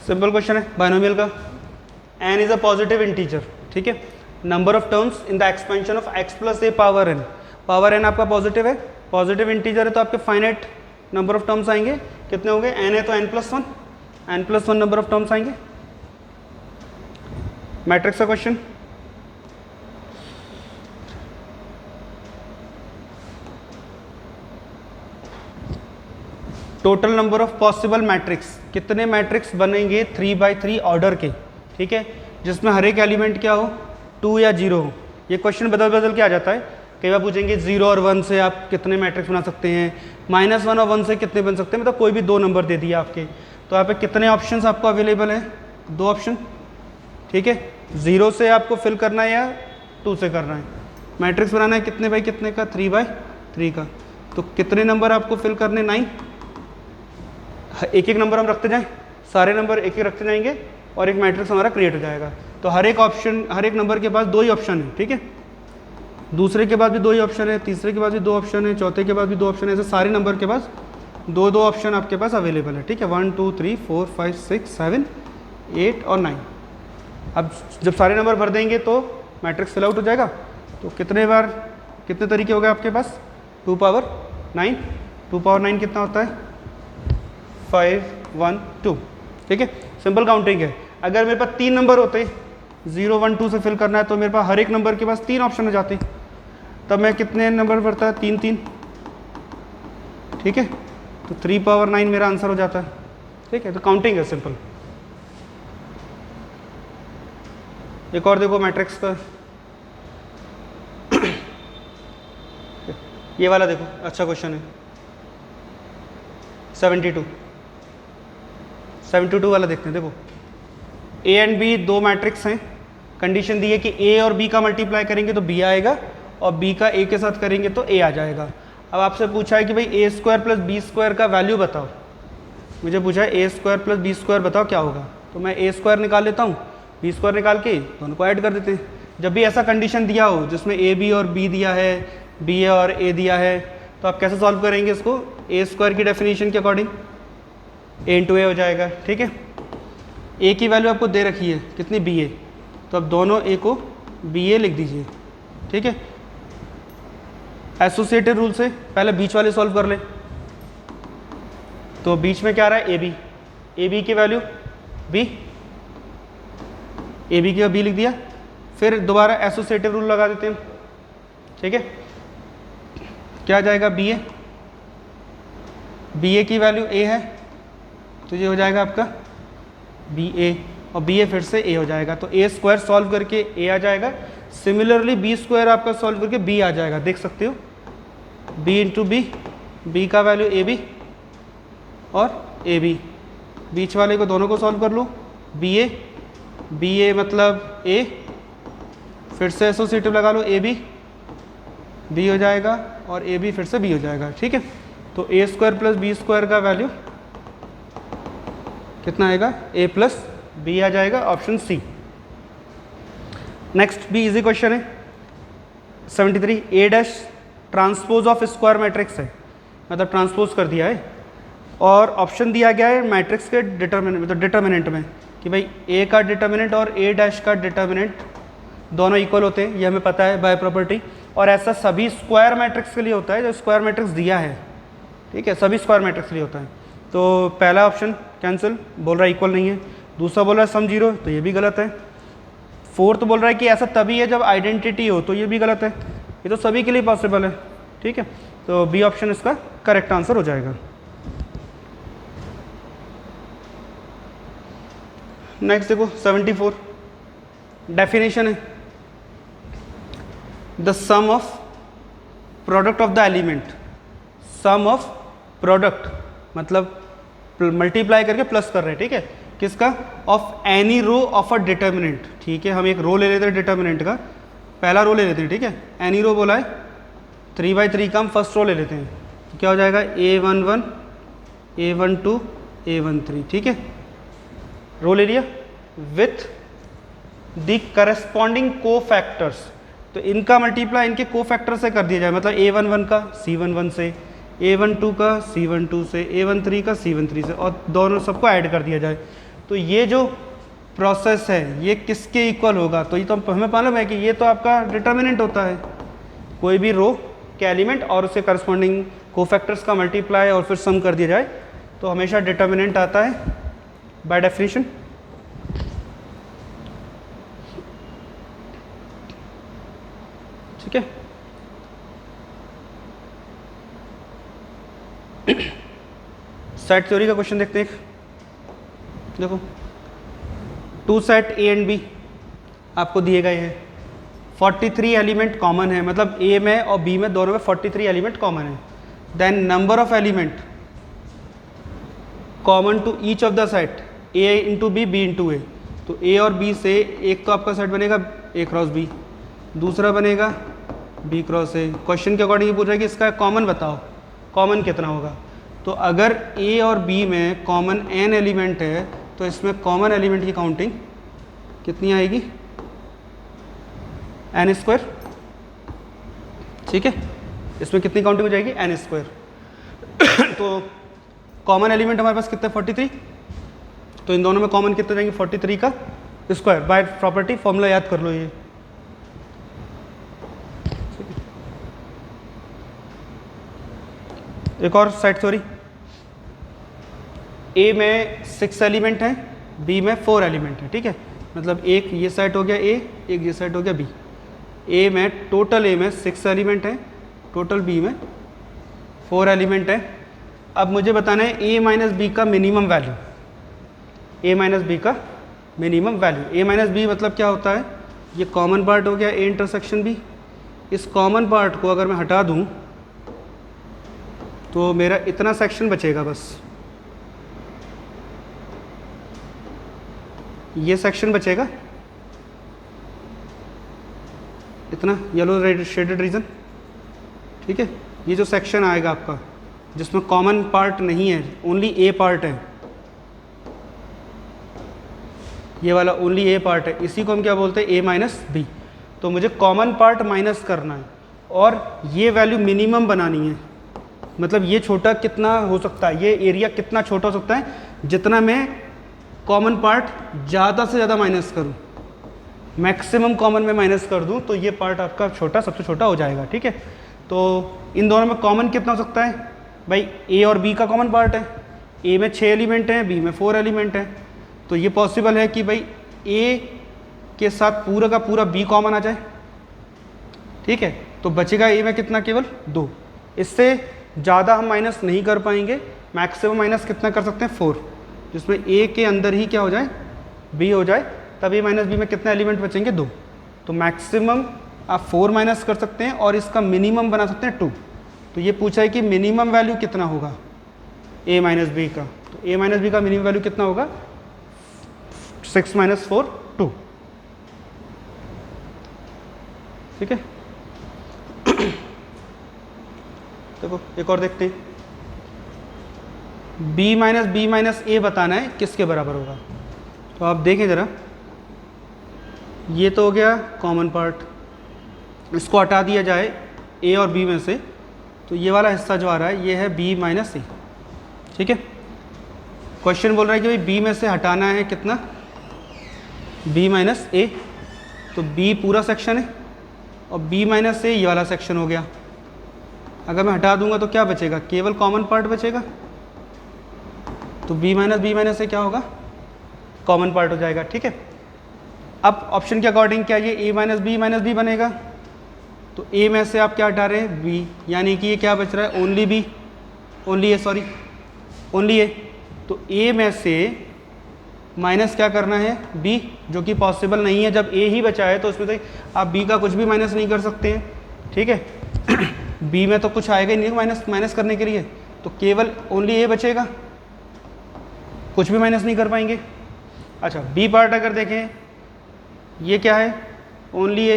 सिंपल क्वेश्चन है बाइनोमियल का, n is a positive integer, ठीक है, number of terms in the expansion of x + a power n, power n आपका पॉजिटिव है, पॉजिटिव इंटीजर है तो आपके फाइनाइट नंबर ऑफ टर्म्स आएंगे, कितने होंगे, n है तो n+1 नंबर ऑफ टर्म्स आएंगे। मैट्रिक्स का question, total number of possible matrix, कितने मैट्रिक्स बनेंगे 3x3 ऑर्डर के, ठीक है, जिसमें हर एक एलिमेंट क्या हो 2 या 0 हो। ये क्वेश्चन बदल बदल के आ जाता है, कई बार पूछेंगे 0 और 1 से आप कितने मैट्रिक्स बना सकते हैं, -1 और 1 से कितने बन सकते हैं, मतलब कोई भी दो नंबर दे दिए आपके, तो यहाँ पे कितने ऑप्शंस आपको अवेलेबल है, 2 ऑप्शन, ठीक है, 0 से आपको फिल करना है या 2 से करना है। मैट्रिक्स बनाना है कितने बाई कितने का, 3x3 का, तो कितने नंबर आपको फिल करने, 9, एक एक नंबर हम रखते जाएं, सारे नंबर एक एक रखते जाएंगे और एक मैट्रिक्स हमारा क्रिएट हो जाएगा। तो हर एक ऑप्शन, हर एक नंबर के पास 2 ही ऑप्शन है, ठीक है। दूसरे के बाद भी 2 ही ऑप्शन है, तीसरे के बाद भी 2 ऑप्शन है, चौथे के बाद भी 2 ऑप्शन है, ऐसे सारे नंबर के पास 2 ऑप्शन आपके पास अवेलेबल है, ठीक है। 1 2 3 4 5 6 7 8 और 9। अब जब सारे नंबर भर देंगे तो मैट्रिक्स फिल आउट हो जाएगा। तो कितने तरीके हो गए आपके पास? 2 पावर 9। 2 पावर 9 कितना होता है? 5 1 2, ठीक है। सिंपल काउंटिंग है। अगर मेरे पास 3 नंबर होते, 0 1 2 से फिल करना है, तो मेरे पास हर एक नंबर के पास 3 ऑप्शन हो जाते, तब मैं कितने नंबर भरता है? 3 3, ठीक है। तो 3 पावर 9 मेरा आंसर हो जाता है, ठीक है। तो काउंटिंग है सिंपल। एक और देखो मैट्रिक्स का, ये वाला देखो, अच्छा क्वेश्चन है। 72 वाला देखते हैं। देखो ए एंड बी 2 मैट्रिक्स हैं, कंडीशन दी है कि ए और बी का मल्टीप्लाई करेंगे तो बी आएगा और बी का ए के साथ करेंगे तो ए आ जाएगा। अब आपसे पूछा है कि भाई ए स्क्वायर प्लस बी स्क्वायर का वैल्यू बताओ। मुझे पूछा है ए स्क्वायर प्लस बी स्क्वायर बताओ क्या होगा। तो मैं ए स्क्वायर निकाल लेता हूँ, बी स्क्वायर निकाल के दोनों को ऐड कर देते हैं। जब भी ऐसा कंडीशन दिया हो जिसमें ए बी और बी दिया है, बी और ए दिया है, तो आप कैसे सॉल्व करेंगे इसको? ए स्क्वायर की डेफिनेशन के अकॉर्डिंग ए इंटू ए हो जाएगा, ठीक है। ए की वैल्यू आपको दे रखी है कितनी? बी ए, तो अब दोनों ए को बी ए लिख दीजिए, ठीक है। एसोसिएटिव रूल से पहले बीच वाले सॉल्व कर ले। तो बीच में क्या आ रहा है? ए बी की वैल्यू बी, ए बी की बी लिख दिया। फिर दोबारा एसोसिएटिव रूल लगा देते हैं, ठीक है। क्या आ जाएगा? बी ए की वैल्यू ए है, तो ये हो जाएगा आपका बी ए, और बी ए फिर से ए हो जाएगा। तो ए स्क्वायर सॉल्व करके ए आ जाएगा। सिमिलरली बी स्क्वायर आपका सॉल्व करके बी आ जाएगा, देख सकते हो। बी इंटू बी, बी का वैल्यू ए बी और ए बी, बीच वाले को दोनों को सॉल्व कर लो। बी ए मतलब ए, फिर से एसोसिएटिव लगा लो, ए बी हो जाएगा और ए बी फिर से बी हो जाएगा, ठीक है। तो A square plus B square का वैल्यू कितना आएगा? ए प्लस बी आ जाएगा, ऑप्शन सी। नेक्स्ट भी इजी क्वेश्चन है। 73 A dash transpose of square matrix है, मतलब ट्रांसपोज कर दिया है, और ऑप्शन दिया गया है मैट्रिक्स के डिटर्मिनेंट, मतलब डिटर्मिनेंट में, कि भाई ए का डिटर्मिनेंट और ए डैश का डिटर्मिनेंट दोनों इक्वल होते हैं, ये हमें पता है बाय प्रॉपर्टी। और ऐसा सभी स्क्वायर मैट्रिक्स के लिए होता है जो स्क्वायर मैट्रिक्स दिया है, ठीक है, सभी स्क्वायर मैट्रिक्स के लिए होता है। तो पहला ऑप्शन कैंसिल, बोल रहा है इक्वल नहीं है। दूसरा बोल रहा है सम जीरो, तो ये भी गलत है। फोर्थ बोल रहा है कि ऐसा तभी है जब आइडेंटिटी हो, तो ये भी गलत है। ये तो सभी के लिए पॉसिबल है, ठीक है। तो बी ऑप्शन इसका करेक्ट आंसर हो जाएगा। नेक्स्ट देखो 74 डेफिनेशन है, the sum of product of the element. Sum of product मतलब मल्टीप्लाई करके प्लस कर रहे हैं, ठीक है, किसका? Of any row of a determinant, ठीक है। हम एक रो ले लेते हैं डिटर्मिनेंट का, पहला रो ले लेते हैं, ठीक है। एनी रो बोला है, 3/3 का हम फर्स्ट रो ले लेते हैं, तो क्या हो जाएगा? A11 A12 A13, ठीक है। रो ले लिया विथ द करस्पॉन्डिंग को फैक्टर्स, तो इनका मल्टीप्लाई इनके को फैक्टर से कर दिया जाए, मतलब A11 का C11 से, A12 का C12 से, A13 का C13 से, और दोनों सबको ऐड कर दिया जाए। तो ये जो प्रोसेस है ये किसके इक्वल होगा? तो ये तो हमें मालूम है कि ये तो आपका डिटर्मिनेंट होता है, कोई भी रो के एलिमेंट और उसके करस्पॉन्डिंग कोफैक्टर्स का मल्टीप्लाई और फिर सम कर दिया जाए, तो हमेशा डिटर्मिनेंट आता है बाय डेफिनेशन। ठीक है, सेट थ्योरी का क्वेश्चन देखते हैं। देखो 2 सेट ए एंड बी आपको दिए गए हैं, 43 एलिमेंट कॉमन है, मतलब ए में और बी में दोनों में 43 एलिमेंट कॉमन है। Then number of element common to each of the set A into B, B into A. तो ए और बी से एक तो आपका सेट बनेगा ए क्रॉस बी, दूसरा बनेगा बी क्रॉस ए। क्वेश्चन के अकॉर्डिंग पूछ रहा है कि इसका कॉमन बताओ, कॉमन कितना होगा। तो अगर ए और बी में कॉमन n एलिमेंट है तो इसमें कॉमन एलिमेंट की काउंटिंग कितनी आएगी, एन स्क्वायर। ठीक है, इसमें कितनी काउंटिंग हो जाएगी, एन स्क्वायर। तो कॉमन एलिमेंट हमारे पास कितना, 43। तो इन दोनों में कॉमन कितने जाएंगे, 43 का स्क्वायर। बाय प्रॉपर्टी फॉर्मूला याद कर लो ये। एक और साइड थ्योरी, ए में 6 एलिमेंट हैं, बी में 4 एलिमेंट हैं। ठीक है, मतलब एक ये सेट हो गया ए, एक ये सेट हो गया बी। ए में टोटल, ए में 6 एलिमेंट हैं, टोटल बी में 4 एलिमेंट हैं। अब मुझे बताना है ए माइनस बी का मिनिमम वैल्यू, ए माइनस बी का मिनिमम वैल्यू। ए माइनस बी मतलब क्या होता है, ये कॉमन पार्ट हो गया ए इंटरसेक्शन बी। इस कॉमन पार्ट को अगर मैं हटा दूं तो मेरा इतना सेक्शन बचेगा बस, ये सेक्शन बचेगा इतना येलो शेडेड रीजन। ठीक है, ये जो सेक्शन आएगा आपका जिसमें कॉमन पार्ट नहीं है, ओनली ए पार्ट है, ये वाला ओनली ए पार्ट है, इसी को हम क्या बोलते हैं, ए माइनस बी। तो मुझे कॉमन पार्ट माइनस करना है और ये वैल्यू मिनिमम बनानी है। मतलब ये छोटा कितना हो सकता है, ये एरिया कितना छोटा हो सकता है, जितना मैं कॉमन पार्ट ज़्यादा से ज़्यादा माइनस करूँ, मैक्सिमम कॉमन में माइनस कर दूँ तो ये पार्ट आपका छोटा, सबसे छोटा हो जाएगा। ठीक है, तो इन दोनों में कॉमन कितना हो सकता है भाई, ए और बी का कॉमन पार्ट है, ए में 6 एलिमेंट हैं, बी में 4 एलिमेंट हैं। तो ये पॉसिबल है कि भाई ए के साथ पूरा का पूरा बी कॉमन आ जाए। ठीक है, तो बचेगा ए में कितना, केवल 2। इससे ज़्यादा हम माइनस नहीं कर पाएंगे, मैक्सिमम माइनस कितना कर सकते हैं, 4, जिसमें ए के अंदर ही क्या हो जाए, बी हो जाए। तब ए माइनस बी में कितने एलिमेंट बचेंगे, 2। तो मैक्सिमम आप 4 माइनस कर सकते हैं और इसका मिनिमम बना सकते हैं 2। तो ये पूछा है कि मिनिमम वैल्यू कितना होगा ए माइनस बी का। तो ए माइनस बी का मिनिमम वैल्यू कितना होगा, 6 माइनस 4 2। ठीक है, देखो एक और देखते हैं, b माइनस ए बताना है किसके बराबर होगा। तो आप देखें ज़रा, ये तो हो गया कॉमन पार्ट, इसको हटा दिया जाए a और b में से, तो ये वाला हिस्सा जो आ रहा है ये है b माइनस ए। ठीक है, क्वेश्चन बोल रहा है कि भाई b में से हटाना है कितना, b माइनस ए। तो b पूरा सेक्शन है और b माइनस ए ये वाला सेक्शन हो गया। अगर मैं हटा दूंगा तो क्या बचेगा, केवल कॉमन पार्ट बचेगा। तो b माइनस ए क्या होगा, कॉमन पार्ट हो जाएगा। ठीक है, अब ऑप्शन के अकॉर्डिंग क्या ये a माइनस बी बनेगा। तो a में से आप क्या हटा रहे हैं, b, यानी कि ये क्या बच रहा है, ओनली b, ओनली a। तो a में से माइनस क्या करना है, b, जो कि पॉसिबल नहीं है। जब a ही बचा है तो उसमें से आप b का कुछ भी माइनस नहीं कर सकते हैं। ठीक है, b में तो कुछ आएगा ही नहीं माइनस करने के लिए, तो केवल ओनली a बचेगा, कुछ भी माइनस नहीं कर पाएंगे। अच्छा, b पार्ट अगर देखें, ये क्या है, ओनली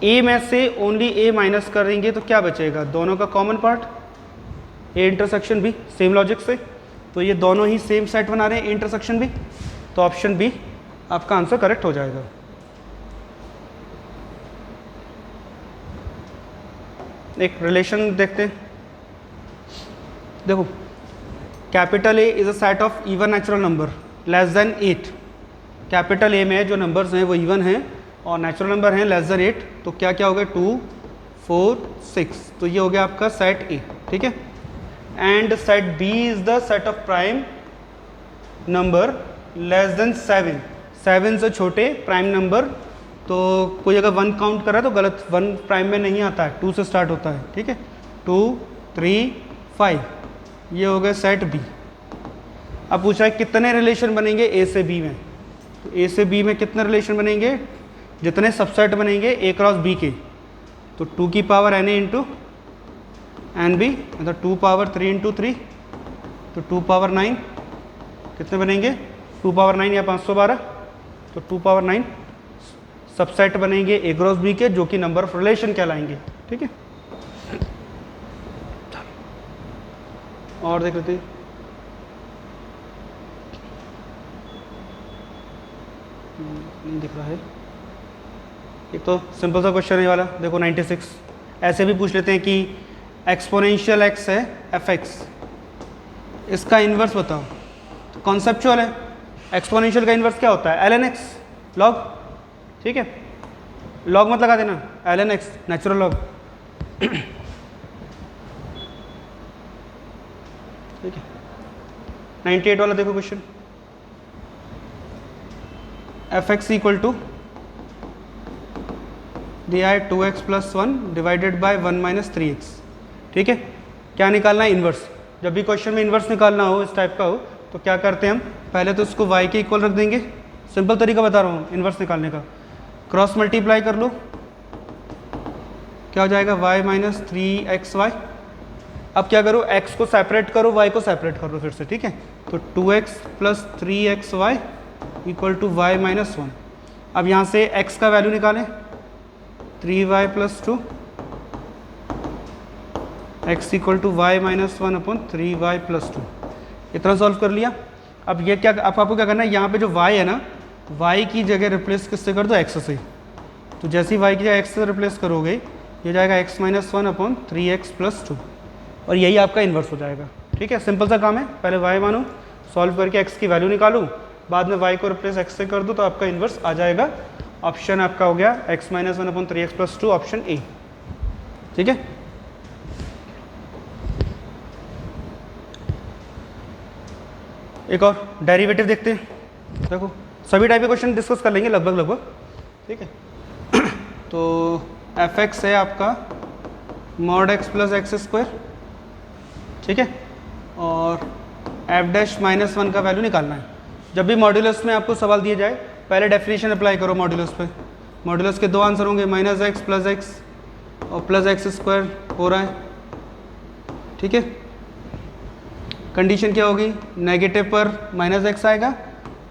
a में से ओनली a माइनस करेंगे तो क्या बचेगा, दोनों का common part, a intersection b। Same logic से तो ये दोनों ही सेम सेट बना रहे हैं, a इंटरसेक्शन b। तो ऑप्शन बी आपका आंसर करेक्ट हो जाएगा। एक रिलेशन देखते हैं, देखो, capital A is a set of even natural number less then 8। Capital A में जो नंबर्स हैं वो इवन हैं और नेचुरल नंबर हैं लेस देन 8। तो क्या क्या हो गया, 2 4 6। तो ये हो गया आपका सेट ए। ठीक है, and set B is the set of prime number less than 7। 7 से छोटे प्राइम नंबर। तो कोई अगर 1 काउंट कर रहा है तो गलत, 1 प्राइम में नहीं आता है, 2 से स्टार्ट होता है। ठीक है, 2 3 5, ये हो गया सेट बी। अब पूछा है कितने रिलेशन बनेंगे ए से बी में। तो ए से बी में कितने रिलेशन बनेंगे, जितने सबसेट बनेंगे ए क्रॉस बी के। तो 2 की power N A into N B, मतलब 2 पावर 3 इंटू 3, तो 2 पावर 9 कितने बनेंगे, 2 पावर 9 या 512। तो 2 पावर 9 सबसेट बनेंगे ए क्रॉस बी के, जो कि नंबर ऑफ रिलेशन कहलाएंगे। ठीक है, और देख लेते हैं, नहीं दिख रहा है। एक तो सिंपल सा क्वेश्चन है ये वाला, देखो 96। ऐसे भी पूछ लेते हैं कि एक्सपोनेंशियल एक्स है एफ एक्स, इसका इन्वर्स बताओ। कॉन्सेप्चुअल है, एक्सपोनेंशियल का इन्वर्स क्या होता है? ln x लॉग, ठीक है, लॉग मत लगा देना, ln x नेचुरल लॉग। ठीक है, 98 वाला देखो question, F X equal to दिया है 2x plus 1 divided by 1 minus 3x। ठीक है, क्या निकालना है? इन्वर्स। जब भी क्वेश्चन में इन्वर्स निकालना हो, इस टाइप का हो, तो क्या करते हैं हम? पहले तो इसको y के इक्वल रख देंगे, सिंपल तरीका बता रहा हूँ इन्वर्स निकालने का। क्रॉस मल्टीप्लाई कर लो, क्या हो जाएगा? y minus 3xy। अब क्या करो? x को सेपरेट करो, y को सेपरेट कर लो फिर से। ठीक है, तो 2x plus 3xy equal to y minus 1। अब यहाँ से x का वैल्यू निकालें, 3y plus 2, x equal to y minus 1 upon 3y plus 2। इतना सॉल्व कर लिया। अब ये क्या, अब आपको क्या करना है? यहाँ पे जो y है ना, y की जगह रिप्लेस किससे कर दो? x से। तो जैसे ही y की जगह x से रिप्लेस करोगे, ये जाएगा x minus 1 upon 3x plus 2, और यही आपका इन्वर्स हो जाएगा। ठीक है, सिंपल सा काम है, पहले y मानो, सॉल्व करके x की वैल्यू निकालूँ, बाद में y को रिप्लेस x से कर दो, तो आपका इन्वर्स आ जाएगा। ऑप्शन आपका हो गया x minus 1 upon 3x plus 2, option A. ठीक है, एक और डेरिवेटिव देखते हैं। देखो सभी टाइप के क्वेश्चन डिस्कस कर लेंगे लगभग। ठीक है, तो एफ एक्स है आपका mod x plus x square. ठीक है, और एफ डैश माइनस 1 का वैल्यू निकालना है। जब भी मॉड्यूलस में आपको सवाल दिया जाए, पहले डेफिनेशन अप्लाई करो मॉड्यूलस पे। मॉड्यूलस के दो आंसर होंगे, माइनस एक्स प्लस एक्स और प्लस एक्स स्क्वायर हो रहा है। ठीक है, कंडीशन क्या होगी? नेगेटिव पर माइनस एक्स आएगा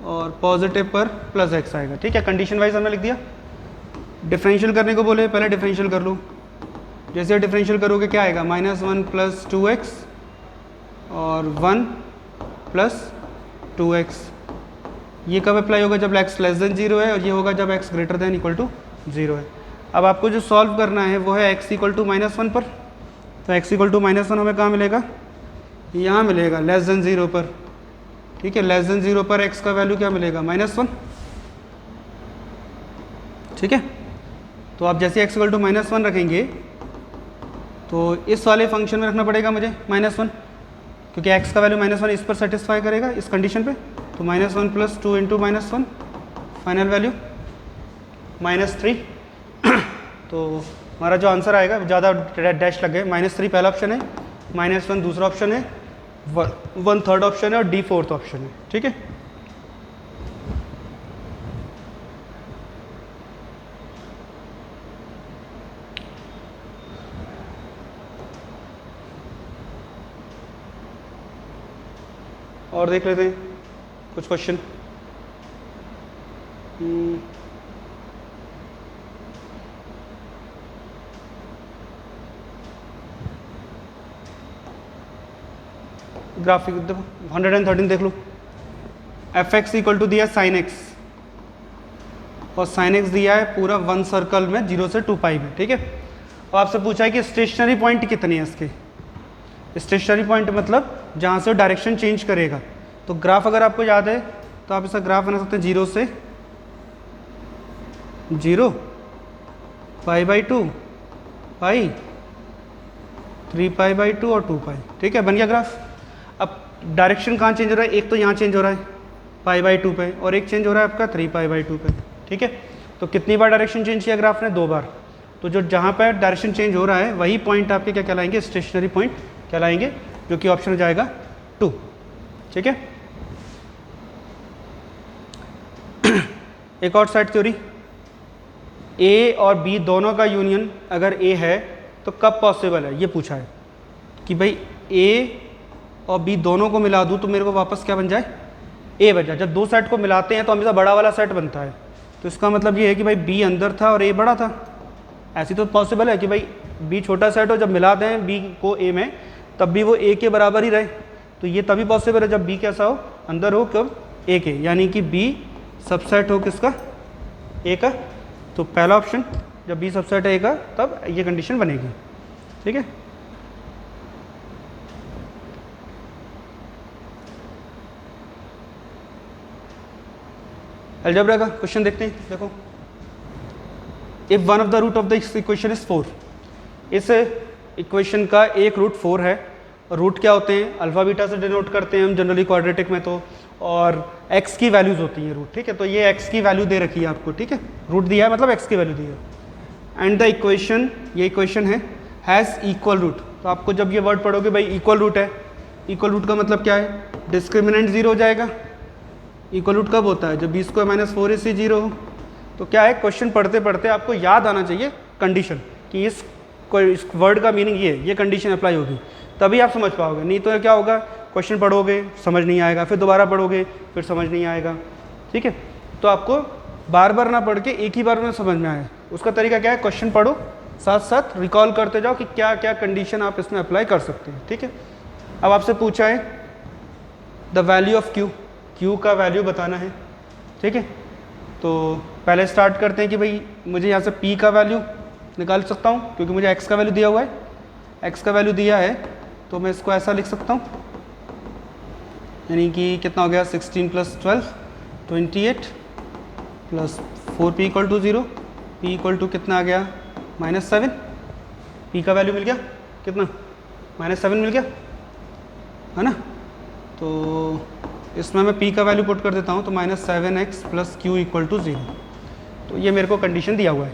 और पॉजिटिव पर प्लस एक्स आएगा। ठीक है, कंडीशन वाइज हमने लिख दिया। डिफरेंशियल करने को बोले, पहले डिफरेंशियल कर लो। जैसे डिफरेंशियल करोगे क्या आएगा? माइनस 1 प्लस 2x और 1 प्लस 2x। ये कब अप्लाई होगा? जब x लेस देन 0 है, और ये होगा जब x greater than equal to 0 है। अब आपको जो सॉल्व करना है वो है x इक्वल टू माइनस 1 पर। तो x इक्वल टू माइनस 1 हमें कहाँ मिलेगा? यहाँ मिलेगा लेस देन 0 पर। ठीक है, लेस देन 0 पर x का वैल्यू क्या मिलेगा? माइनस 1। ठीक है, तो आप जैसे x इक्वल टू माइनस 1 रखेंगे, तो इस वाले फंक्शन में रखना पड़ेगा मुझे माइनस 1, क्योंकि x का वैल्यू माइनस 1 इस पर सेटिस्फाई करेगा, इस कंडीशन पे। तो minus 1 plus 2 into minus 1, final value minus 3। तो हमारा जो आंसर आएगा, ज़्यादा डैश लग गए, माइनस 3 पहला ऑप्शन है, माइनस 1 दूसरा ऑप्शन है, 1 थर्ड ऑप्शन है और d फोर्थ ऑप्शन है। ठीक है, और देख लेते हैं कुछ क्वेश्चन। ग्राफिक देखो, 113 देख लो। एफ एक्स इक्वल टू दिया साइन एक्स, और साइन एक्स दिया है पूरा 1 सर्कल में 0 से 2 पाई में। ठीक है, और आपसे पूछा है कि स्टेशनरी पॉइंट कितने हैं इसके। स्टेशनरी पॉइंट मतलब जहाँ से डायरेक्शन चेंज करेगा। तो ग्राफ अगर आपको याद है तो आप इसका ग्राफ बना सकते हैं 0 से 0, pi by 2, pi, 3 pi by 2 और 2 पाई। ठीक है, बन गया ग्राफ। अब डायरेक्शन कहाँ चेंज हो रहा है? एक तो यहाँ चेंज हो रहा है पाई बाई 2 पे, और एक चेंज हो रहा है आपका 3 पाई बाई 2 पे। ठीक है, तो कितनी बार डायरेक्शन चेंज किया ग्राफ ने? 2 बार। तो जो जहाँ पर डायरेक्शन चेंज हो रहा है वही पॉइंट आपके क्या कहलाएंगे? स्टेशनरी पॉइंट कहलाएंगे, जो कि ऑप्शन हो जाएगा 2। ठीक है, एक और सेट थ्योरी, ए और बी दोनों का यूनियन अगर ए है तो कब पॉसिबल है? ये पूछा है कि भाई ए और बी दोनों को मिला दूँ तो मेरे को वापस क्या बन जाए? ए बन जाए। जब दो सेट को मिलाते हैं तो हमेशा बड़ा वाला सेट बनता है, तो इसका मतलब ये है कि भाई बी अंदर था और ए बड़ा था। ऐसी तो पॉसिबल है कि भाई बी छोटा सेट हो, जब मिलाते हैं बी को ए में तब भी वो ए के बराबर ही रहे। तो ये तभी पॉसिबल है जब बी कैसा हो? अंदर हो, कब? ए के, यानी कि बी सबसेट हो किसका, ए का। तो पहला ऑप्शन, जब बी सबसेट है ए का तब ये कंडीशन बनेगी। ठीक है, अलजेब्रा का क्वेश्चन देखते हैं। देखो, if one of the root of the equation is 4, इस इक्वेशन का एक रूट 4 है। और रूट क्या होते हैं, अल्फा बीटा से डिनोट करते हैं हम जनरली क्वाड्रेटिक में, तो और x की वैल्यूज होती हैं रूट। ठीक है, तो ये x की वैल्यू दे रखी है आपको। ठीक है, रूट दिया है मतलब x की वैल्यू दी है। एंड द इक्वेशन, ये इक्वेशन है, हैज़ इक्वल रूट। तो आपको जब ये वर्ड पढ़ोगे भाई इक्वल रूट है, इक्वल रूट का मतलब क्या है, डिस्क्रिमिनेंट 0 हो जाएगा। इक्वल रूट कब होता है, जब b स्क्वायर माइनस 4ac 0 हो। तो क्या है, क्वेश्चन पढ़ते पढ़ते आपको याद आना चाहिए कंडीशन कि इस वर्ड का मीनिंग ये कंडीशन अप्लाई होगी, तभी आप समझ पाओगे। नहीं तो क्या होगा, क्वेश्चन पढ़ोगे समझ नहीं आएगा, फिर दोबारा पढ़ोगे फिर समझ नहीं आएगा। ठीक है, तो आपको बार बार ना पढ़ के एक ही बार में समझ में आए, उसका तरीका क्या है, क्वेश्चन पढ़ो साथ साथ रिकॉल करते जाओ कि क्या क्या कंडीशन आप इसमें अप्लाई कर सकते हैं। ठीक है, अब आपसे पूछा है the value of Q, Q का वैल्यू बताना है। ठीक है, तो पहले स्टार्ट करते हैं कि भाई मुझे यहाँ से पी का वैल्यू निकाल सकता हूँ, क्योंकि मुझे एक्स का वैल्यू दिया हुआ है। एक्स का वैल्यू दिया है तो मैं इसको ऐसा लिख सकता हूँ, यानी कि कितना हो गया, 16 + 12 28 प्लस 4p = 0, p = कितना आ गया, -7। p का वैल्यू मिल गया कितना, -7 मिल गया है ना। तो इसमें मैं p का वैल्यू पुट कर देता हूँ, तो -7x + q = 0। तो ये मेरे को कंडीशन दिया हुआ है।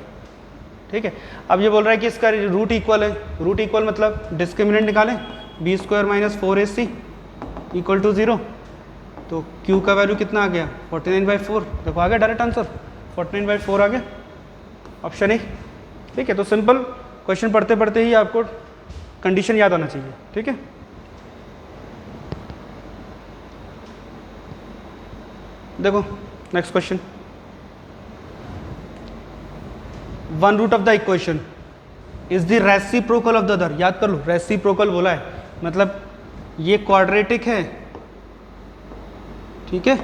ठीक है, अब ये बोल रहा है कि इसका रूट इक्वल है। रूट इक्वल मतलब डिस्क्रिमिनेंट निकालें, b स्क्वायर माइनस 4ac = 0। तो q का वैल्यू कितना आ गया, 49/4। देखो आ गया डायरेक्ट आंसर, 49/4 आ गया, ऑप्शन ए। ठीक है, तो सिंपल क्वेश्चन पढ़ते पढ़ते ही आपको कंडीशन याद आना चाहिए। ठीक है, देखो next question, one root of the equation is the reciprocal of the other. याद कर लो, रेसिप्रोकल बोला है मतलब ये क्वाड्रेटिक है। ठीक है,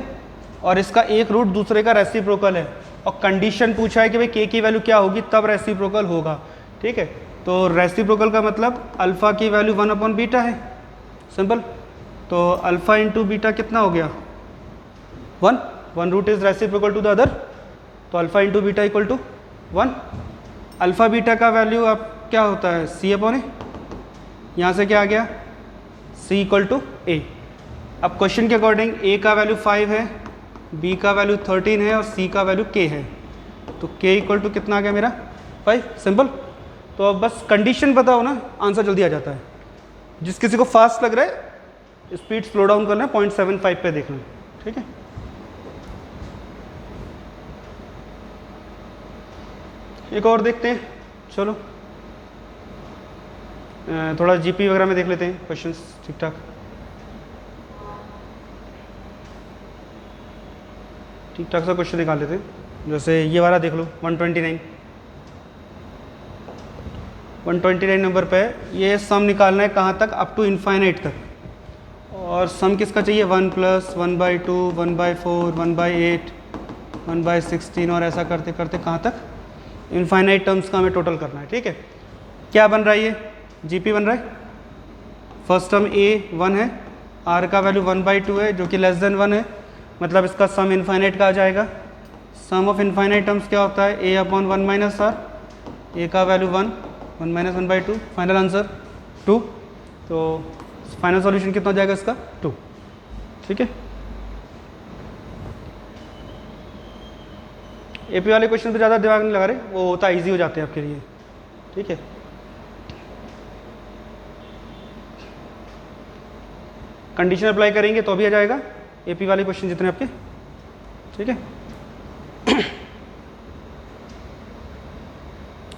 और इसका एक रूट दूसरे का रेसिप्रोकल है, और कंडीशन पूछा है कि भाई k की वैल्यू क्या होगी तब रेसिप्रोकल होगा। ठीक है, तो रेसिप्रोकल का मतलब अल्फा की वैल्यू 1/बीटा है, सिंपल। तो अल्फा इंटू बीटा कितना हो गया, 1। One root is reciprocal to the other, तो alpha into beta = 1। Alpha beta का वैल्यू अब क्या होता है, c/a। यहाँ से क्या आ गया, c = a। अब क्वेश्चन के अकॉर्डिंग a का वैल्यू 5 है, b का वैल्यू 13 है और c का वैल्यू k है। तो k = कितना आ गया मेरा, 5, सिंपल। तो अब बस कंडीशन पता हो ना, आंसर जल्दी आ जाता है। जिस किसी को फास्ट लग रहा है स्पीड स्लो डाउन करना है, 0.75 पे देखना। ठीक है, एक और देखते हैं, चलो थोड़ा जीपी वगैरह में देख लेते हैं क्वेश्चंस ठीक ठाक। ठीक ठाक सा क्वेश्चन निकाल लेते हैं, जैसे ये वाला देख लो, 129 नंबर पे ये सम निकालना है, कहाँ तक, अप टू इनफाइनाइट तक। और सम किसका चाहिए, 1 + 1/2 1/4 1/8 1/16 और ऐसा करते करते कहाँ तक, इनफाइनाइट टर्म्स का हमें टोटल करना है। ठीक है, क्या बन रहा है, ये जीपी बन रहा है। फर्स्ट टर्म a 1 है, r का वैल्यू 1/2 है जो कि <1 है, मतलब इसका सम इनफाइनाइट का आ जाएगा। सम ऑफ इनफाइनाइट टर्म्स क्या होता है, a/1 - r, a का वैल्यू 1 1 - 1/2, फाइनल आंसर 2। तो फाइनल सॉल्यूशन कितना हो जाएगा इसका, 2। ठीक है, एपी वाले क्वेश्चन पे ज़्यादा दिमाग नहीं लगा रहे, वो होता इजी हो जाते हैं आपके लिए। ठीक है, कंडीशन अप्लाई करेंगे तो भी आ जाएगा एपी वाले क्वेश्चन जितने आपके। ठीक है,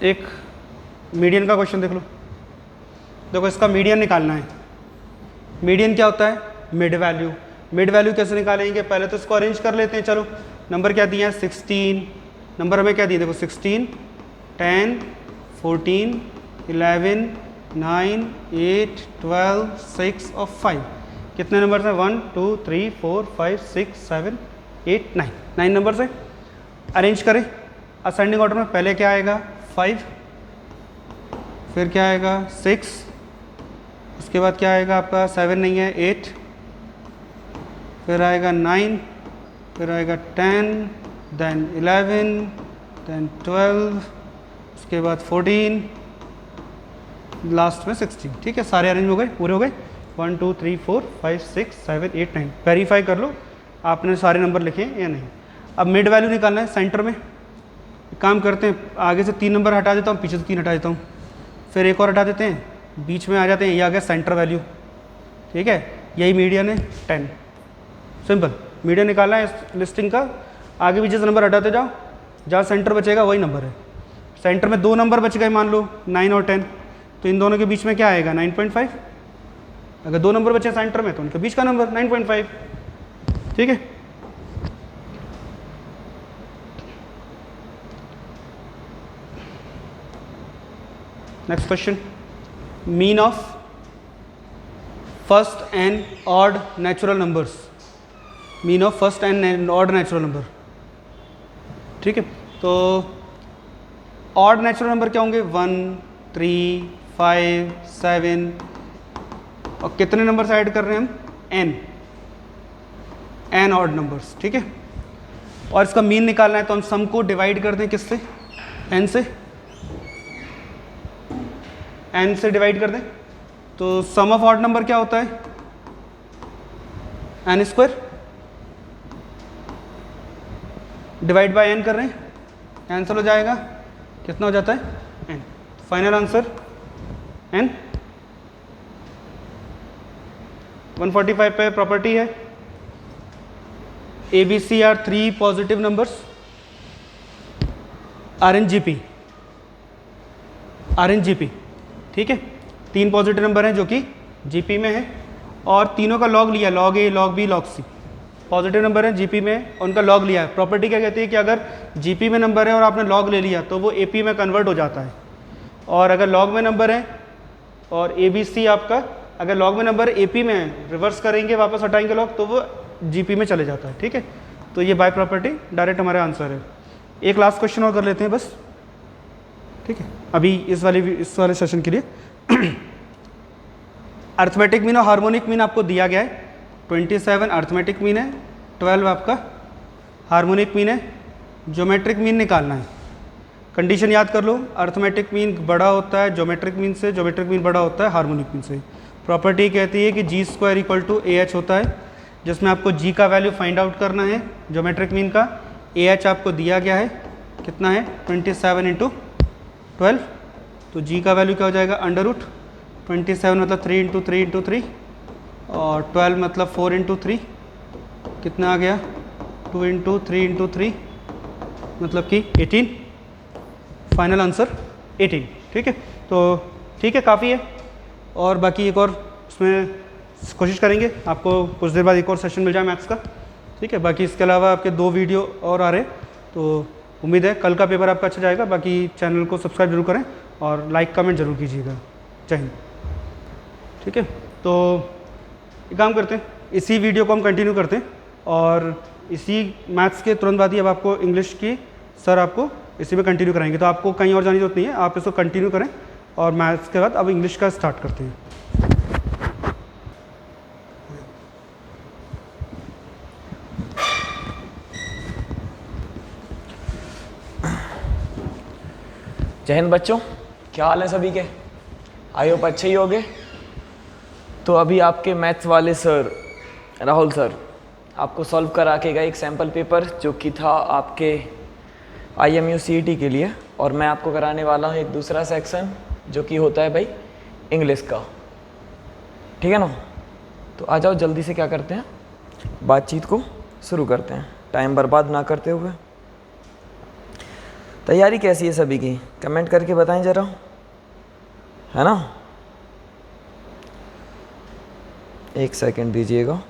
एक मीडियन का क्वेश्चन देख लो। देखो इसका मीडियन निकालना है। मीडियन क्या होता है, मिड वैल्यू। मिड वैल्यू कैसे निकालेंगे, पहले तो इसको अरेंज कर लेते हैं। चलो नंबर क्या दिया है, 16 नंबर हमें क्या दिए, देखो 16 10 14 11 9 8 12 6 और 5। कितने नंबर हैं, 1 2 3 4 5 6 7 8 9, 9 नंबर से अरेंज करें असेंडिंग ऑर्डर में। पहले क्या आएगा 5, फिर क्या आएगा 6, उसके बाद क्या आएगा आपका 7 नहीं है 8, फिर आएगा 9, फिर आएगा 10, देन 11, देन 12, उसके बाद 14, लास्ट में 16। ठीक है, सारे अरेंज हो गए, पूरे हो गए। 1 2 3 4 5 6 7 8 9। वेरीफाई कर लो आपने सारे नंबर लिखे हैं या नहीं। अब मिड वैल्यू निकालना है सेंटर में। एक काम करते हैं, आगे से 3 नंबर हटा देता हूँ, पीछे से 3 हटा देता हूँ, फिर एक और हटा देते हैं, बीच में आ जाते हैं, ये आ गया सेंटर वैल्यू। ठीक है, यही मीडियन है 10। सिंपल, मीडियन निकालना है इस लिस्टिंग का। आगे पीछे से नंबर हटाते जाओ, जहाँ सेंटर बचेगा वही नंबर है। सेंटर में 2 नंबर बच गए मान लो 9 और 10, तो इन दोनों के बीच में क्या आएगा 9.5। अगर 2 नंबर बचे सेंटर में तो उनके बीच का नंबर 9.5। ठीक है, next question, mean of first and odd natural numbers. Mean of first and odd natural number. ठीक है, तो ऑड नेचुरल नंबर क्या होंगे 1 3 5 7, और कितने नंबर ऐड कर रहे हैं हम n ऑड नंबर्स। ठीक है, और इसका मीन निकालना है तो हम सम को डिवाइड कर दें किससे, n से, n से डिवाइड कर दें। तो सम ऑफ ऑड नंबर क्या होता है n square, divide by n कर रहे हैं, आंसर हो जाएगा कितना हो जाता है n। Final answer n। 145 पे प्रॉपर्टी है ABC are 3 positive numbers are in GP. ठीक है, 3 पॉजिटिव नंबर हैं जो कि जीपी में है, और तीनों का लॉग लिया, लॉग ए log B log c. Positive number है जीपी में, उनका लॉग लिया है। प्रॉपर्टी क्या कहती है कि अगर जीपी में नंबर है और आपने लॉग ले लिया तो वो एपी में कन्वर्ट हो जाता है, और अगर लॉग में नंबर है और एबीसी आपका अगर लॉग में नंबर एपी में है, रिवर्स करेंगे वापस हटाएंगे लॉग तो वो जीपी में चले जाता है। ठीक है, तो ये बाय प्रॉपर्टी डायरेक्ट हमारा आंसर है। एक लास्ट क्वेश्चन और कर लेते हैं बस। ठीक है, अभी इस वाले सेशन के लिए अर्थमेटिक मीन और हार्मोनिक मीन आपको दिया गया है। 27 अर्थमेटिक मीन है, 12 आपका हार्मोनिक मीन है। ज्योमेट्रिक मीन निकालना है। कंडीशन याद कर लो, अर्थमेटिक मीन बड़ा होता है ज्योमेट्रिक मीन से, ज्योमेट्रिक मीन बड़ा होता है हार्मोनिक मीन से। प्रॉपर्टी कहती है कि g² = AH होता है, जिसमें आपको g का वैल्यू फाइंड आउट करना है ज्योमेट्रिक मीन का। AH आपको दिया गया है, कितना है 27 × 12, तो g का वैल्यू क्या हो जाएगा √27 मतलब 3 × 3 × 3, और 12 मतलब 4 × 3, कितना आ गया 2 × 3 × 3 मतलब कि 18। Final answer 18। ठीक है, तो ठीक है, काफ़ी है, और बाकी एक और उसमें कोशिश करेंगे आपको कुछ देर बाद एक और सेशन मिल जाए मैथ्स का। ठीक है, बाकी इसके अलावा आपके 2 वीडियो और आ रहे, तो उम्मीद है कल का पेपर आपका अच्छा जाएगा। बाकी चैनल को सब्सक्राइब जरूर करें और लाइक कमेंट जरूर कीजिएगा। जय हिंद। ठीक है, तो एक काम करते हैं, इसी वीडियो को हम कंटिन्यू करते हैं, और इसी मैथ्स के तुरंत बाद ही अब आपको इंग्लिश की सर आपको इसी में कंटिन्यू कराएंगे, तो आपको कहीं और जाने की जरूरत नहीं है, आप इसको कंटिन्यू करें, और मैथ्स के बाद अब इंग्लिश का स्टार्ट करते हैं। जय हिंद बच्चों, क्या हाल है सभी के? आई होप अच्छे ही होंगे। तो अभी आपके मैथ्स वाले सर राहुल सर आपको सॉल्व करा के गए एक सैम्पल पेपर जो कि था आपके IMU CET के लिए, और मैं आपको कराने वाला हूँ एक दूसरा सेक्शन जो कि होता है भाई इंग्लिश का। ठीक है ना, तो आ जाओ जल्दी से क्या करते हैं, बातचीत को शुरू करते हैं टाइम बर्बाद ना करते हुए। तैयारी कैसी है सभी की, कमेंट करके बताएं ज़रा, है ना। एक सेकंड दीजिएगा।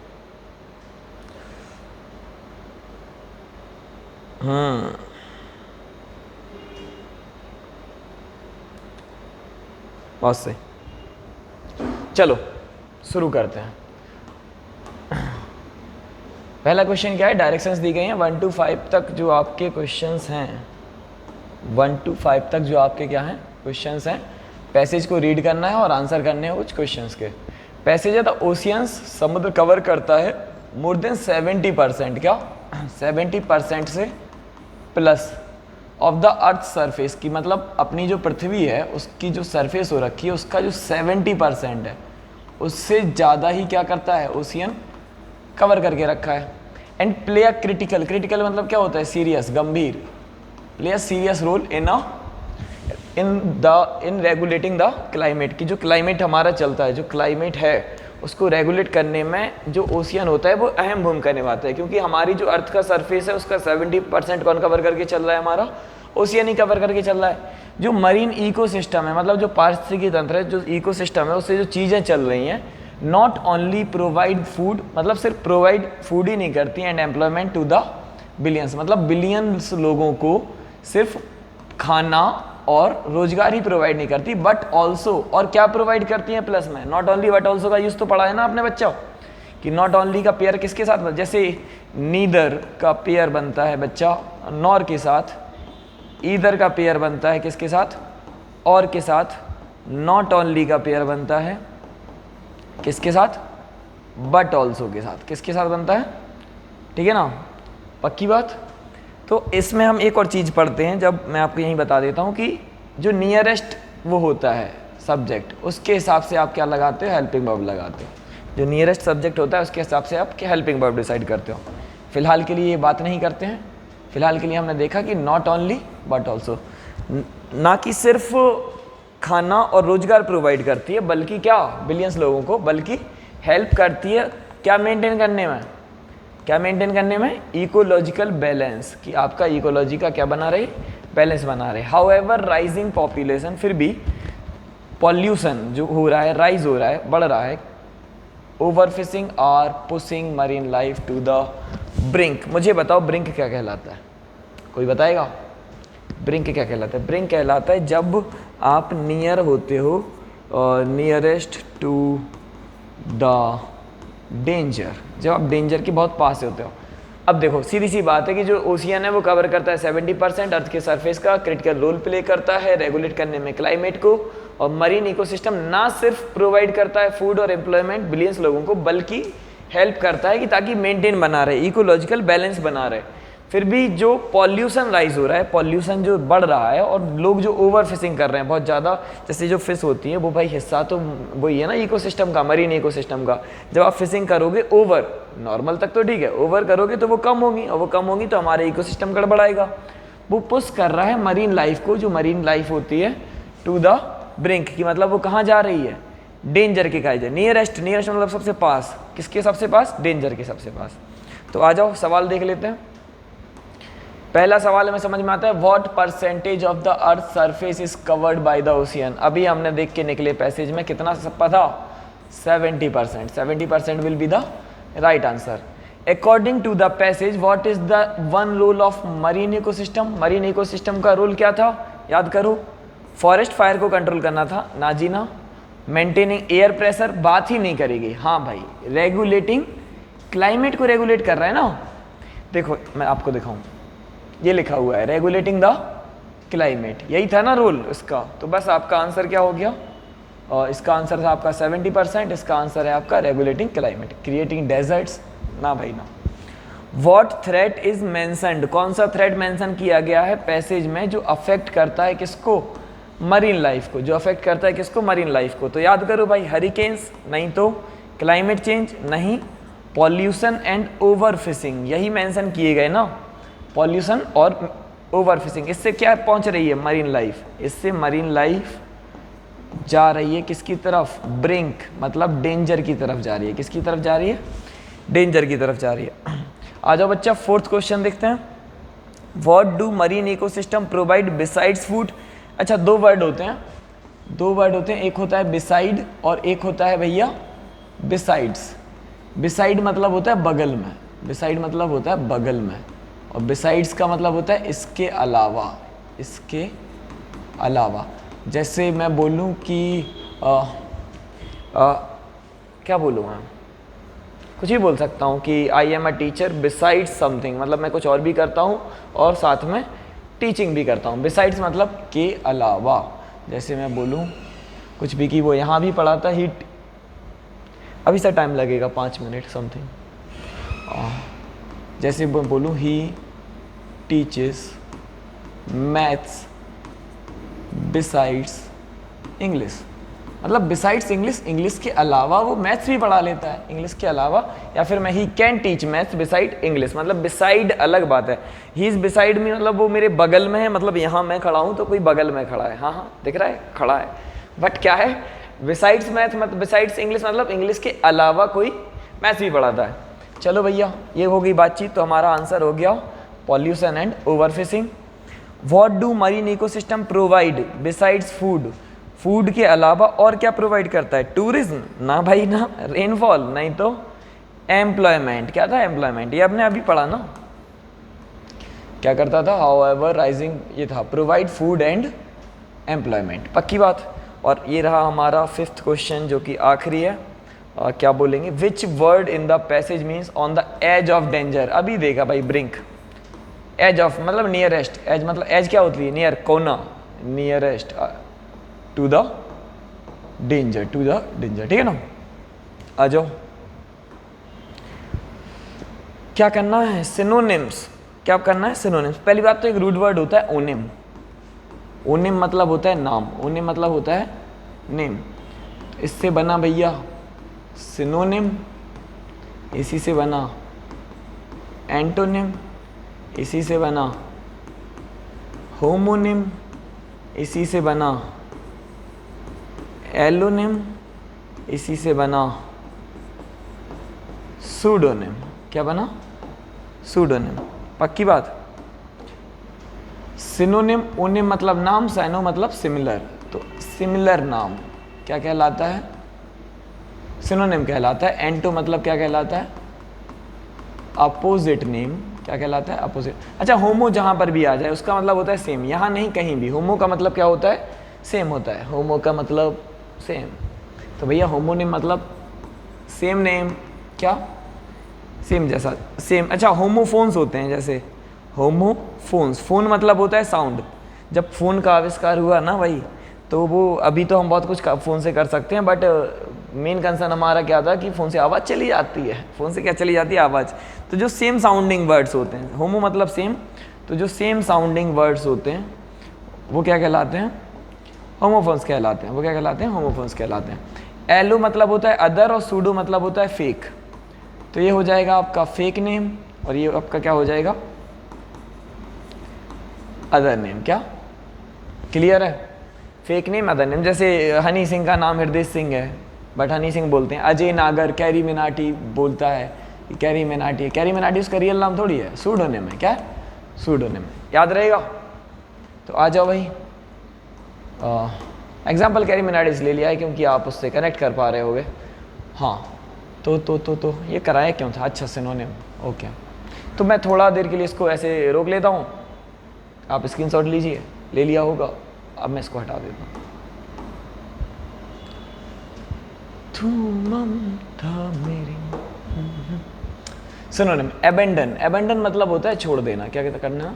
बहुत सही, चलो शुरू करते हैं। पहला क्वेश्चन क्या है, डायरेक्शंस दी गई हैं 1 to 5 तक जो आपके क्वेश्चंस हैं, 1 to 5 तक जो आपके क्या हैं क्वेश्चंस हैं, पैसेज को रीड करना है और आंसर करने हैं कुछ क्वेश्चंस के। पैसेज है द ओशियंस, समुद्र कवर करता है मोर देन 70%, क्या 70% से plus of the earth surface की, मतलब अपनी जो पृथ्वी है उसकी जो सरफेस हो रखी है उसका जो 70% है उससे ज़्यादा ही क्या करता है ओशियन कवर करके रखा है। And play a critical, critical मतलब क्या होता है सीरियस, गंभीर, play a serious role in regulating the climate, की जो क्लाइमेट हमारा चलता है, जो क्लाइमेट है उसको रेगुलेट करने में जो ओशियन होता है वो अहम भूमिका निभाता है, क्योंकि हमारी जो अर्थ का सरफेस है उसका 70% कौन कवर करके चल रहा है, हमारा ओशियन ही कवर करके चल रहा है। जो मरीन इकोसिस्टम है, मतलब जो पारिस्थितिकी तंत्र है, जो इकोसिस्टम है उससे जो चीज़ें चल रही हैं, नॉट ओनली प्रोवाइड फूड, मतलब सिर्फ प्रोवाइड फूड ही नहीं करती, and employment to the billions, मतलब बिलियंस लोगों को सिर्फ खाना और रोजगार ही प्रोवाइड नहीं करती, बट ऑल्सो, और क्या प्रोवाइड करती हैं प्लस में, नॉट ओनली बट ऑल्सो का यूज़ तो पढ़ा है ना आपने बच्चों, कि नॉट ओनली का पेयर किसके साथ, जैसे नीदर का पेयर बनता है बच्चा नॉर के साथ, ईदर का पेयर बनता है किसके साथ, और के साथ, नॉट ओनली का पेयर बनता है किसके साथ, बट ऑल्सो के साथ, किसके साथ बनता है, ठीक है ना, पक्की बात। तो इसमें हम एक और चीज़ पढ़ते हैं, जब मैं आपको यही बता देता हूँ कि जो नियरेस्ट वो होता है सब्जेक्ट, उसके हिसाब से आप क्या लगाते हो, हेल्पिंग वर्ब लगाते हो। जो नियरेस्ट सब्जेक्ट होता है उसके हिसाब से आप क्या हेल्पिंग वर्ब डिसाइड करते हो। फिलहाल के लिए ये बात नहीं करते हैं, फिलहाल के लिए हमने देखा कि नॉट ओनली बट ऑल्सो, ना कि सिर्फ खाना और रोजगार प्रोवाइड करती है, बल्कि क्या बिलियंस लोगों को, बल्कि हेल्प करती है क्या मेंटेन करने में, क्या मेंटेन करने में, इकोलॉजिकल बैलेंस, कि आपका इकोलॉजी का क्या बना रहे, बैलेंस बना रहे। हाउएवर राइजिंग पॉपुलेशन, फिर भी पॉल्यूशन जो हो रहा है, राइज हो रहा है, बढ़ रहा है, overfishing are pushing marine life to the brink. मुझे बताओ ब्रिंक क्या कहलाता है, कोई बताएगा ब्रिंक क्या कहलाता है? ब्रिंक कहलाता है जब आप नियर होते हो, नियरेस्ट टू द डेंजर, जब आप डेंजर के बहुत पास होते हो। अब देखो सीधी सी बात है कि जो ओशियन है वो कवर करता है 70% अर्थ के सरफेस का, क्रिटिकल रोल प्ले करता है रेगुलेट करने में क्लाइमेट को, और मरीन इकोसिस्टम ना सिर्फ प्रोवाइड करता है फूड और एम्प्लॉयमेंट बिलियंस लोगों को, बल्कि हेल्प करता है कि ताकि मेंटेन बना रहे, इकोलॉजिकल बैलेंस बना रहे। फिर भी जो पॉल्यूशन राइज हो रहा है, पॉल्यूशन जो बढ़ रहा है, और लोग जो ओवर फिशिंग कर रहे हैं बहुत ज़्यादा, जैसे जो फिश होती है वो भाई हिस्सा तो वही है ना इकोसिस्टम का, मरीन इकोसिस्टम का। जब आप फिशिंग करोगे ओवर, नॉर्मल तक तो ठीक है, ओवर करोगे तो वो कम होगी, और वो कम होगी तो हमारे इकोसिस्टम गड़बड़ाएगा। वो पुश कर रहा है मरीन लाइफ को, जो मरीन लाइफ होती है, टू द ब्रिंक, की मतलब वो कहाँ जा रही है, डेंजर के कहा जाए, नियरेस्ट, नियरेस्ट मतलब सबसे पास, किसके सबसे पास, डेंजर के सबसे पास। तो आ जाओ सवाल देख लेते हैं। पहला सवाल हमें समझ में आता है, what percentage of the earth surface is covered by the ocean. अभी हमने देख के निकले पैसेज में कितना पता, 70%, 70% will be the right answer. According to the passage what is the one role of marine ecosystem, marine ecosystem का रोल क्या था, याद करो, फॉरेस्ट फायर को कंट्रोल करना था, ना जीना, मेंटेनिंग एयर प्रेशर, बात ही नहीं करेगी, हाँ भाई, रेगुलेटिंग क्लाइमेट को रेगुलेट कर रहा है ना। देखो मैं आपको दिखाऊं, ये लिखा हुआ है रेगुलेटिंग द क्लाइमेट, यही था ना रोल इसका। तो बस आपका आंसर क्या हो गया, और इसका आंसर था आपका 70%, इसका आंसर है आपका रेगुलेटिंग क्लाइमेट, क्रिएटिंग डेजर्ट्स, ना भाई ना। व्हाट थ्रेट इज मेंशन्ड, कौन सा थ्रेट मेंशन किया गया है पैसेज में जो अफेक्ट करता है किसको, मरीन लाइफ को, जो अफेक्ट करता है किसको, मरीन लाइफ को। तो याद करो भाई, हरिकेन्स नहीं, तो क्लाइमेट चेंज नहीं, पॉल्यूशन एंड ओवर फिशिंग, यही मेंशन किए गए ना, पॉल्यूशन और ओवर फिशिंग। इससे क्या पहुंच रही है मरीन लाइफ, इससे मरीन लाइफ जा रही है किसकी तरफ, ब्रिंक, मतलब डेंजर की तरफ जा रही है, किसकी तरफ जा रही है, डेंजर की तरफ जा रही है। आ जाओ बच्चा, फोर्थ क्वेश्चन देखते हैं। What do marine ecosystem provide besides food. अच्छा, दो वर्ड होते हैं, दो वर्ड होते हैं, एक होता है बिसाइड और एक होता है भैया बिसाइड्स। बिसाइड मतलब होता है बगल में, बिसाइड मतलब होता है बगल में, और बिसाइड्स का मतलब होता है इसके अलावा, इसके अलावा। जैसे मैं बोलूं कि क्या बोलूँ मैं, कुछ भी बोल सकता हूँ कि I am a teacher besides something, मतलब मैं कुछ और भी करता हूँ और साथ में टीचिंग भी करता हूँ। बिसाइड्स मतलब के अलावा। जैसे मैं बोलूँ कुछ भी कि वो यहाँ भी पढ़ाता ही, अभी सा टाइम लगेगा 5 मिनट समथिंग। जैसे मैं बोलूँ he teaches maths besides English, मतलब बिसाइड्स इंग्लिश, इंग्लिश के अलावा वो मैथ्स भी पढ़ा लेता है, इंग्लिश के अलावा। या फिर मैं he can teach maths beside English, मतलब बिसाइड अलग बात है, ही इज बिसाइड मी मतलब वो मेरे बगल में है, मतलब यहाँ मैं खड़ा हूँ तो कोई बगल में खड़ा है, हाँ हाँ दिख रहा है खड़ा है, बट क्या है बिसाइड्स मैथ मतलब बिसाइड्स इंग्लिश मतलब इंग्लिश के अलावा कोई मैथ्स भी पढ़ाता है। चलो भैया ये हो गई बातचीत, तो हमारा आंसर हो गया pollution and overfishing. What do marine ecosystem provide besides food, food के अलावा और क्या प्रोवाइड करता है? टूरिज्म ना भाई ना, रेनफॉल नहीं तो एम्प्लॉयमेंट। क्या था एम्प्लॉयमेंट, ये आपने अभी पढ़ा ना, क्या करता था? हाउएवर राइजिंग, ये था प्रोवाइड फूड एंड एम्प्लॉयमेंट, पक्की बात। और ये रहा हमारा 5th क्वेश्चन जो कि आखिरी है। क्या बोलेंगे? Which word in the passage means on the edge of danger. अभी देखा भाई ब्रिंक, एज ऑफ मतलब नियरेस्ट, एज मतलब एज क्या होती है? नियर, कोना, nearest to the danger, to the danger, ठीक है ना। आ जाओ, क्या करना है? सिनोनिम्स। क्या करना है? सिनोनिम्स। पहली बात तो एक रूट वर्ड होता है ओनिम, ओनिम मतलब होता है नाम, ओनिम मतलब होता है नेम। इससे बना भैया सिनोनिम, इसी से बना एंटोनिम, इसी से बना होमोनिम, इसी से बना एलोनिम, इसी से बना सूडोनिम। क्या बना? सूडोनिम, पक्की बात। सिनोनिम, ओनिम मतलब नाम, साइनो मतलब सिमिलर, तो सिमिलर नाम क्या कहलाता है? सिनोनिम कहलाता है। एंटो मतलब क्या कहलाता है? Opposite name. क्या कहलाता है? अपोजिट। अच्छा, होमो जहाँ पर भी आ जाए उसका मतलब होता है सेम, यहाँ नहीं कहीं भी। होमो का मतलब क्या होता है? सेम होता है, होमो का मतलब सेम। तो भैया होमोनिम मतलब सेम नेम, क्या? सेम जैसा, सेम। अच्छा, होमोफोन्स होते हैं, जैसे होमोफोन्स, फोन मतलब होता है साउंड। जब फ़ोन का आविष्कार हुआ ना भाई, तो वो अभी तो हम बहुत कुछ फ़ोन से कर सकते हैं, बट मेन कंसर्न हमारा क्या था कि फ़ोन से आवाज़ चली जाती है। फ़ोन से क्या चली जाती है? आवाज़। तो जो सेम साउंडिंग वर्ड्स होते हैं, होमो मतलब सेम, तो जो सेम साउंडिंग वर्ड्स होते हैं वो क्या कहलाते हैं? होमोफोन्स कहलाते हैं। वो क्या कहलाते हैं? होमोफोन्स कहलाते हैं। एलो मतलब होता है अदर और सूडो मतलब होता है फेक। तो ये हो जाएगा आपका फेक नेम और ये आपका क्या हो जाएगा? Other name. क्या क्लियर है? Fake name, other name. जैसे हनी सिंह का नाम हृदय सिंह है, बट हनी सिंह बोलते हैं। अजय नागर कैरी मिनाटी बोलता है, कैरी मिनाटी, कैरी मिनाटी उसका रियल नाम थोड़ी है, सूडोनिम है। क्या है? सूडोनिम है। याद रहेगा? तो आ जाओ भाई। एग्जाम्पल कैरी मिनाटीज ले लिया है क्योंकि आप उससे कनेक्ट कर पा रहे होगे। हाँ, तो ये कराया क्यों था? अच्छा, सिनोनिम, ओके। तो मैं थोड़ा देर के लिए इसको ऐसे रोक लेता हूँ, आप स्क्रीनशॉट लीजिए, ले लिया होगा। अब मैं इसको हटा देता हूँ। तू ममता मेरी। Synonym, abandon. एबेंडन मतलब होता है छोड़ देना। क्या कहता करना?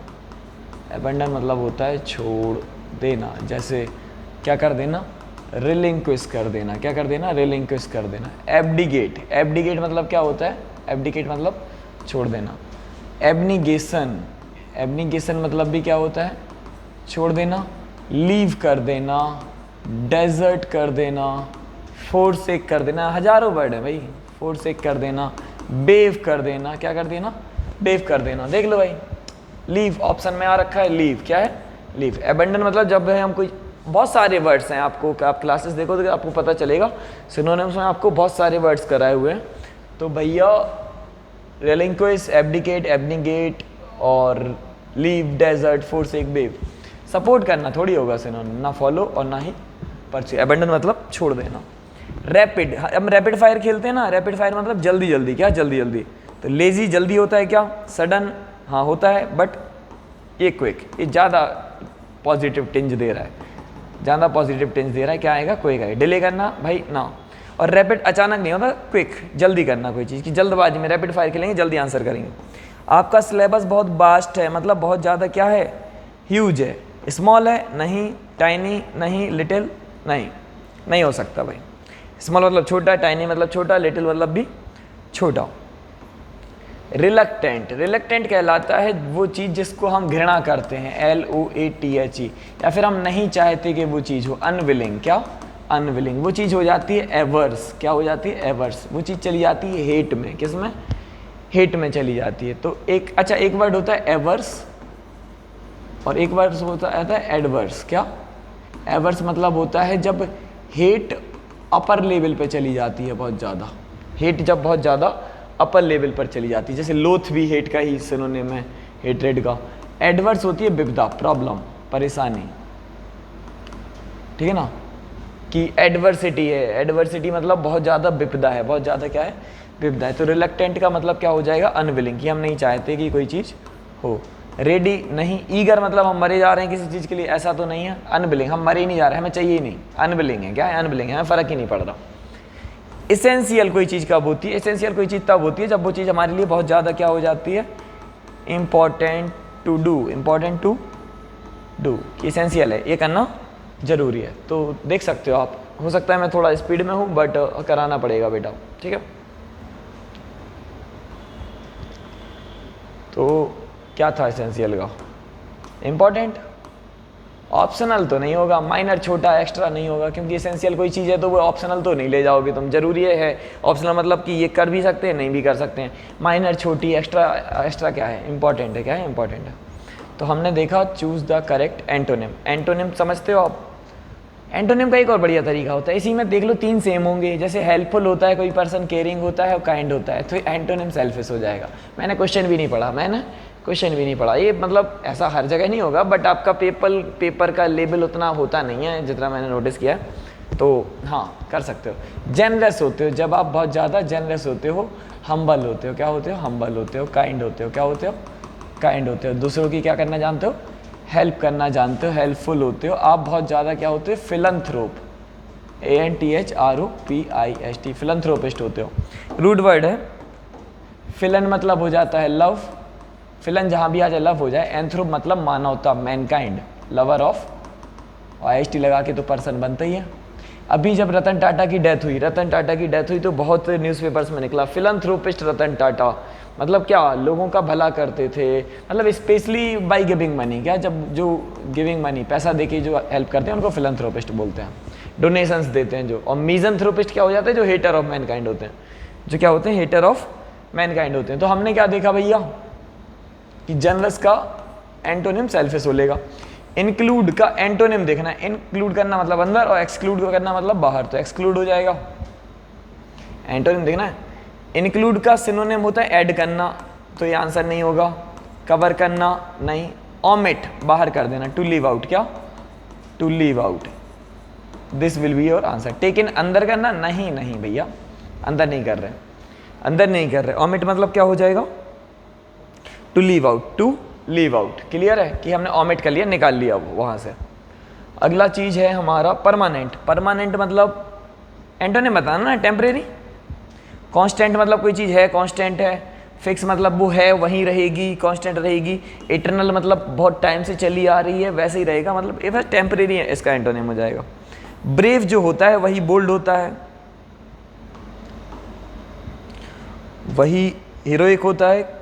एबेंडन मतलब होता है छोड़ देना। जैसे क्या कर देना? रिलिंक्विश कर देना। क्या कर देना? रिलिंक्विश कर देना। एब्डिगेट, एब्डिगेट मतलब क्या होता है? एब्डिगेट मतलब छोड़ देना। एब्निगेशन, एब्निगेशन मतलब भी क्या होता है? छोड़ देना। लीव कर देना, डेजर्ट कर देना, फोरसेक कर देना, हजारों वर्ड है भाई। फोरसेक कर देना, बेव कर देना। क्या कर देना? बेव कर देना। देख लो भाई, लीव ऑप्शन में आ रखा है, लीव। क्या है? लीव। एबेंडन मतलब जब है हम कोई, बहुत सारे वर्ड्स हैं आपको, आप क्लासेस देखो तो आपको पता चलेगा। सिनोनिम्स में आपको बहुत सारे वर्ड्स कराए हुए हैं। तो भैया रिलिंक्विश, एब्डिकेट, एब्निगेट और लीव, डेजर्ट, फोरसेक, बेव। सपोर्ट करना थोड़ी होगा सिनोनिम, ना फॉलो और ना ही परस्यू। एबेंडन मतलब छोड़ देना। रैपिड, हम रैपिड फायर खेलते हैं ना, रैपिड फायर मतलब जल्दी जल्दी। क्या? जल्दी जल्दी। तो लेजी जल्दी होता है क्या? सडन, हाँ होता है, बट ये क्विक, ये ज़्यादा पॉजिटिव टिंज दे रहा है, ज़्यादा पॉजिटिव टेंस दे रहा है। क्या आएगा? क्विक आएगा। डिले करना भाई ना। और रैपिड अचानक नहीं होता, क्विक, जल्दी करना कोई चीज़ की, जल्दबाजी में रैपिड फायर खेलेंगे, जल्दी आंसर करेंगे। आपका सिलेबस बहुत वास्ट है, मतलब बहुत ज़्यादा क्या है, ह्यूज है। स्मॉल है नहीं, टाइनी नहीं, लिटिल नहीं हो सकता भाई। स्मॉल मतलब छोटा, टाइनी मतलब छोटा, लिटिल मतलब भी छोटा। रिलक्टेंट कहलाता है वो चीज़ जिसको हम घृणा करते हैं, LOATHE, या फिर हम नहीं चाहते कि वो चीज़ हो। अनविलिंग, क्या, अनविलिंग, वो चीज़ हो जाती है एवर्स, क्या हो जाती है, एवर्स, वो चीज़ चली जाती है हेट में। किस में, हेट में चली जाती है। तो एक, अच्छा एक वर्ड होता है एवर्स और एक वर्ड होता है एडवर्स। क्या, एवर्स मतलब होता है जब हेट अपर लेवल पे चली जाती है, बहुत ज़्यादा हेट जब बहुत ज़्यादा अपर लेवल पर चली जाती है, जैसे लोथ भी हेट का ही सिनोनिम है, हेट्रेड का। एडवर्स होती है विपदा, प्रॉब्लम, परेशानी, ठीक है ना, कि एडवर्सिटी है, एडवर्सिटी मतलब बहुत ज़्यादा विपदा है, बहुत ज़्यादा क्या है, विपदा है। तो रिलक्टेंट का मतलब क्या हो जाएगा, अनविलिंग, कि हम नहीं चाहते कि कोई चीज़ हो। रेडी नहीं, ईगर मतलब हम मरे जा रहे हैं किसी चीज़ के लिए, ऐसा तो नहीं है। अनविलिंग, हम मरे ही नहीं जा रहे, हमें चाहिए ही नहीं, अनविलिंग है, क्या है, अनविलिंग है, हमें फ़र्क ही नहीं पड़ रहा। एसेंशियल कोई चीज़ कब होती है, एसेंशियल कोई चीज़ तब होती है जब वो चीज़ हमारे लिए बहुत ज़्यादा क्या हो जाती है, important to do, important to do, essential है, ये करना ज़रूरी है। तो देख सकते हो आप, हो सकता है मैं थोड़ा स्पीड में हूँ बट कराना पड़ेगा बेटा, ठीक है। तो क्या था एसेंशियल का, इम्पॉर्टेंट, ऑप्शनल तो नहीं होगा, माइनर छोटा एक्स्ट्रा नहीं होगा, क्योंकि एसेंशियल कोई चीज़ है तो वो ऑप्शनल तो नहीं ले जाओगे तुम, जरूरी है। ऑप्शनल मतलब कि ये कर भी सकते हैं, नहीं भी कर सकते हैं। माइनर, छोटी, एक्स्ट्रा क्या है, इंपॉर्टेंट है, क्या है, इंपॉर्टेंट है। तो हमने देखा choose the correct antonym. Antonym समझते हो आप, एंटोनिम का एक और बढ़िया तरीका होता है, इसी में देख लो 3 सेम होंगे, जैसे हेल्पफुल होता है कोई पर्सन, केयरिंग होता है और काइंड होता है, तो एंटोनिम सेल्फिश हो जाएगा। मैंने क्वेश्चन भी नहीं पढ़ा, ये मतलब ऐसा हर जगह नहीं होगा, बट आपका पेपर का लेवल उतना होता नहीं है जितना मैंने नोटिस किया, तो हाँ कर सकते हो। जेनरस होते हो, जब आप बहुत ज़्यादा जेनरस होते हो। हम्बल होते हो, क्या होते हो, हम्बल होते हो। काइंड होते हो, क्या होते हो, काइंड होते हो। दूसरों की क्या करना जानते हो, हेल्प करना जानते हो, हेल्पफुल होते हो। आप बहुत ज़्यादा क्या होते हो, फिलंथ्रोप, ANTHROPIST, फिलंथ्रोपिस्ट होते हो। रूड वर्ड है, फिलन मतलब हो जाता है लव, फिलन जहाँ भी आ जाए लव हो जाए। एंथ्रोप मतलब मानवता, मैनकाइंड, लवर ऑफ, और IST लगा के तो पर्सन बनता ही है। अभी जब रतन टाटा की डेथ हुई तो बहुत न्यूज़पेपर्स में निकला फिलंथ्रोपिस्ट रतन टाटा, मतलब क्या, लोगों का भला करते थे, मतलब स्पेशली बाय गिविंग मनी, क्या, जब जो गिविंग मनी, पैसा देके जो हेल्प करते हैं उनको फिलंथ्रोपिस्ट बोलते हैं, डोनेशंस देते हैं जो। और मीजनथ्रोपिस्ट क्या हो जाते हैं, जो हेटर ऑफ मैनकाइंड होते हैं, जो क्या होते हैं, हेटर ऑफ मैनकाइंड होते हैं। तो हमने क्या देखा भैया कि जनरस का एंटोनिम सेल्फिश होलेगा। इंक्लूड का एंटोनिम देखना है, इंक्लूड करना मतलब अंदर और एक्सक्लूड करना मतलब बाहर, तो एक्सक्लूड हो जाएगा। एंटोनिम देखना है। इंक्लूड का सिनोनिम होता है ऐड करना, तो ये आंसर नहीं होगा। कवर करना नहीं। ओमिट बाहर कर देना, टू लीव आउट, क्या, to leave out, this will be your answer. Take in अंदर करना नहीं भैया, अंदर नहीं कर रहे। ओमिट मतलब क्या हो जाएगा, टू लीव आउट, क्लियर है कि हमने ओमिट कर लिया, निकाल लिया वो वहाँ से। अगला चीज़ है हमारा परमानेंट मतलब एंटोनिम बताना ना, टेम्परेरी। कांस्टेंट मतलब कोई चीज़ है, कांस्टेंट है। फिक्स मतलब वो है, वहीं रहेगी, कांस्टेंट रहेगी। इटरनल मतलब बहुत टाइम से चली आ रही है, वैसे ही रहेगा, मतलब ये बस टेम्परेरी है, इसका एंटोनिम हो जाएगा। ब्रेव जो होता है वही बोल्ड होता है, वही हीरोइक होता है।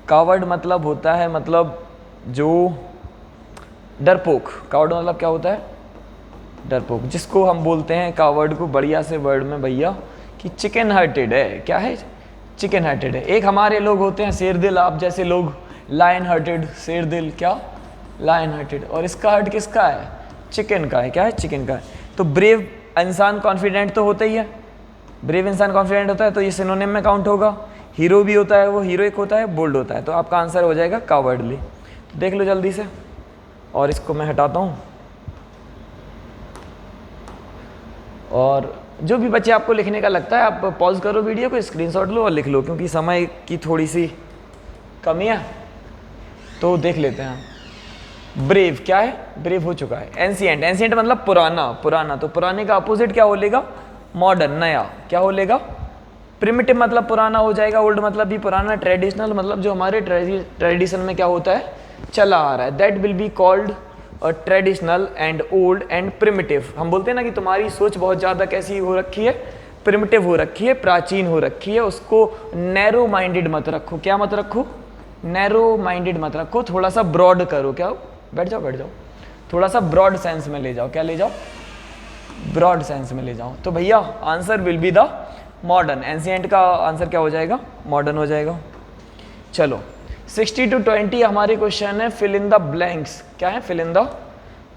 कावर्ड मतलब होता है, मतलब जो डरपोक। कावर्ड मतलब क्या होता है, डरपोक, जिसको हम बोलते हैं कावर्ड को बढ़िया से वर्ड में भैया कि चिकन हार्टेड है। क्या है, चिकन हार्टेड है। एक हमारे लोग होते हैं शेरदिल, आप जैसे लोग लायन हार्टेड, शेरदिल, क्या, लायन हार्टेड। और इसका हार्ट किसका है, चिकन का है, क्या है, चिकन का है। तो ब्रेव इंसान कॉन्फिडेंट तो होता ही है, ब्रेव इंसान कॉन्फिडेंट होता है, तो ये सिनोनिम में काउंट होगा। हीरो भी होता है, वो हीरोइक होता है, बोल्ड होता है, तो आपका आंसर हो जाएगा कावर्डली। तो देख लो जल्दी से, और इसको मैं हटाता हूँ। और जो भी बच्चे आपको लिखने का लगता है, आप पॉज करो वीडियो को, स्क्रीनशॉट लो और लिख लो, क्योंकि समय की थोड़ी सी कमी है, तो देख लेते हैं। ब्रेव क्या है? ब्रेव हो चुका है। एंशिएंट, एंशिएंट मतलब पुराना, पुराना, तो पुराने का अपोजिट क्या बोलेगा? मॉडर्न, नया। क्या बोलेगा? प्रिमिटिव मतलब पुराना हो जाएगा, ओल्ड मतलब भी पुराना, ट्रेडिशनल मतलब जो हमारे ट्रेडिशन में क्या होता है, चला आ रहा है। That will be called traditional and old and primitive. हम बोलते हैं ना कि तुम्हारी सोच बहुत ज़्यादा कैसी हो रखी है, प्रिमिटिव हो रखी है, प्राचीन हो रखी है, उसको नैरो माइंडेड मत रखो। क्या मत रखो? नैरो माइंडेड मत रखो, थोड़ा सा ब्रॉड करो। क्या? बैठ जाओ, बैठ जाओ, थोड़ा सा ब्रॉड सेंस में ले जाओ। क्या ले जाओ? ब्रॉड सेंस में ले जाओ। तो भैया answer will be the modern. Ancient का आंसर क्या हो जाएगा? मॉडर्न हो जाएगा। चलो 60 to 20 हमारे क्वेश्चन है फिल इन द ब्लैंक्स। क्या है? Fill in the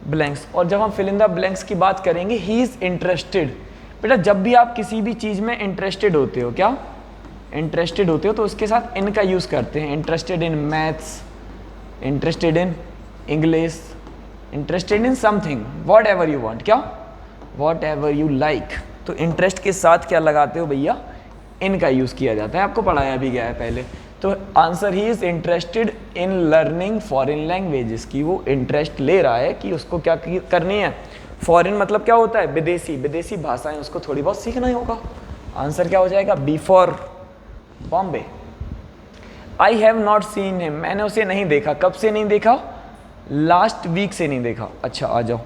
blanks. और जब हम फिल इन द ब्लैंक्स की बात करेंगे, ही इज इंटरेस्टेड। बेटा जब भी आप किसी भी चीज में इंटरेस्टेड होते हो, क्या इंटरेस्टेड होते हो, तो उसके साथ इन का यूज करते हैं। Interested in maths, interested in English, interested in something, whatever you want. क्या? Whatever you like. तो इंटरेस्ट के साथ क्या लगाते हो भैया? इन का यूज किया जाता है। आपको पढ़ाया भी गया है पहले। तो answer he is interested in learning foreign languages, की वो इंटरेस्ट ले रहा है कि उसको क्या करनी है। फॉरेन मतलब क्या होता है? विदेशी, विदेशी भाषाएं उसको थोड़ी बहुत सीखना ही होगा। आंसर क्या हो जाएगा? B for Bombay. I have not seen him, मैंने उसे नहीं देखा। कब से नहीं देखा? लास्ट वीक से नहीं देखा। अच्छा आ जाओ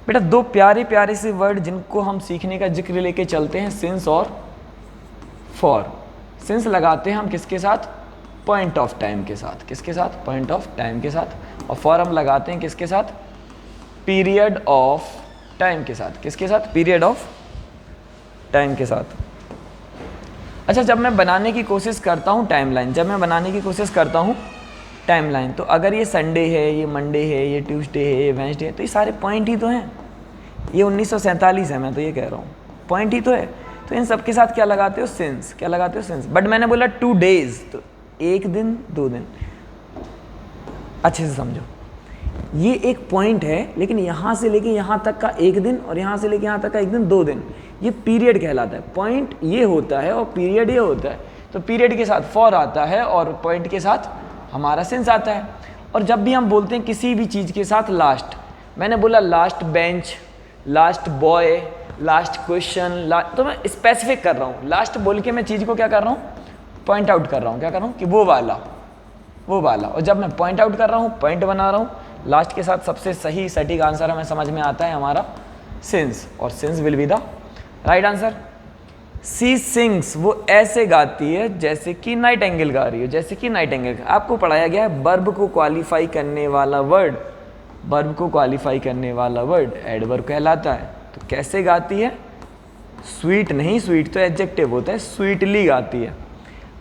बेटा, दो प्यारे प्यारे से वर्ड जिनको हम सीखने का जिक्र लेके चलते हैं, सिंस और फॉर। सिंस लगाते हैं हम किसके साथ? पॉइंट ऑफ टाइम के साथ। किसके साथ? पॉइंट ऑफ टाइम के साथ। और फॉर हम लगाते हैं किसके साथ? पीरियड ऑफ टाइम के साथ। किसके साथ? पीरियड ऑफ टाइम के साथ। अच्छा, जब मैं बनाने की कोशिश करता हूँ टाइमलाइन, जब मैं बनाने की कोशिश करता हूँ टाइमलाइन, तो अगर ये संडे है, ये मंडे है, ये ट्यूसडे है, ये वेंसडे है, तो ये सारे पॉइंट ही तो हैं। ये 1947 है, मैं तो ये कह रहा हूँ, पॉइंट ही तो है। तो इन सब के साथ क्या लगाते हो? सिंस। क्या लगाते हो? सिंस। बट मैंने बोला 2 days, तो 1 दिन 2 दिन। अच्छे से समझो, ये एक पॉइंट है, लेकिन यहाँ से लेके यहाँ तक का 1 दिन और यहाँ से लेके यहाँ तक का 1 दिन 2 दिन, ये पीरियड कहलाता है। पॉइंट ये होता है और पीरियड ये होता है। तो पीरियड के साथ फॉर आता है और पॉइंट के साथ हमारा सिंस आता है। और जब भी हम बोलते हैं किसी भी चीज़ के साथ लास्ट, मैंने बोला last bench, last boy, last question, तो मैं स्पेसिफिक कर रहा हूँ। लास्ट बोल के मैं चीज़ को क्या कर रहा हूँ? पॉइंट आउट कर रहा हूँ। क्या कर रहा हूँ? कि वो वाला, वो वाला। और जब मैं पॉइंट आउट कर रहा हूँ, पॉइंट बना रहा हूँ, लास्ट के साथ सबसे सही सटीक आंसर हमें समझ में आता है हमारा सिंस। और since will be the right answer. She sings, वो ऐसे गाती है जैसे कि नाइटिंगेल गा रही हो। जैसे कि नाइटिंगेल। आपको पढ़ाया गया है वर्ब को क्वालिफाई करने वाला वर्ड, वर्ब को क्वालिफाई करने वाला वर्ड एडवर्ब कहलाता है। तो कैसे गाती है? स्वीट नहीं, स्वीट तो एडजेक्टिव होता है, स्वीटली गाती है।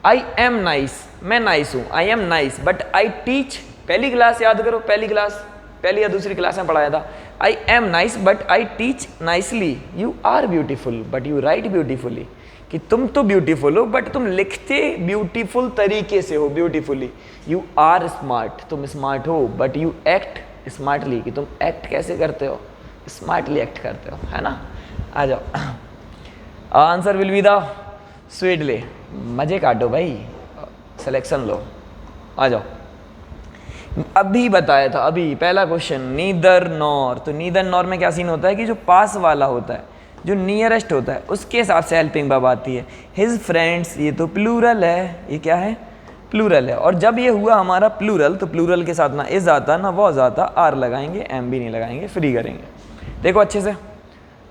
आई एम नाइस, मैं नाइस हूँ। आई am nice but I teach, पहली क्लास याद करो, पहली क्लास, पहली या दूसरी क्लास में पढ़ाया था। I am nice but I teach nicely. You are beautiful but you write beautifully, कि तुम तो ब्यूटीफुल हो बट तुम लिखते ब्यूटीफुल तरीके से हो, ब्यूटीफुली। यू आर स्मार्ट, तुम स्मार्ट हो, बट यू एक्ट स्मार्टली, कि तुम एक्ट कैसे करते हो? स्मार्टली एक्ट करते हो, है ना। आ जाओ, answer will be the sweetly. मजे काटो भाई, सिलेक्शन लो। आ जाओ, अभी बताया था, अभी पहला क्वेश्चन नीदर नॉर। तो नीदर नॉर में क्या सीन होता है कि जो पास वाला होता है, जो नियरेस्ट होता है, उसके हिसाब से हेल्पिंग वर्ब आती है। हिज फ्रेंड्स, ये तो प्लूरल है, ये क्या है? प्लूरल है। और जब ये हुआ हमारा प्लूरल, तो प्लूरल के साथ ना इज आता ना वॉज आता, आर लगाएंगे, एम भी नहीं लगाएंगे, फ्री करेंगे। देखो अच्छे से,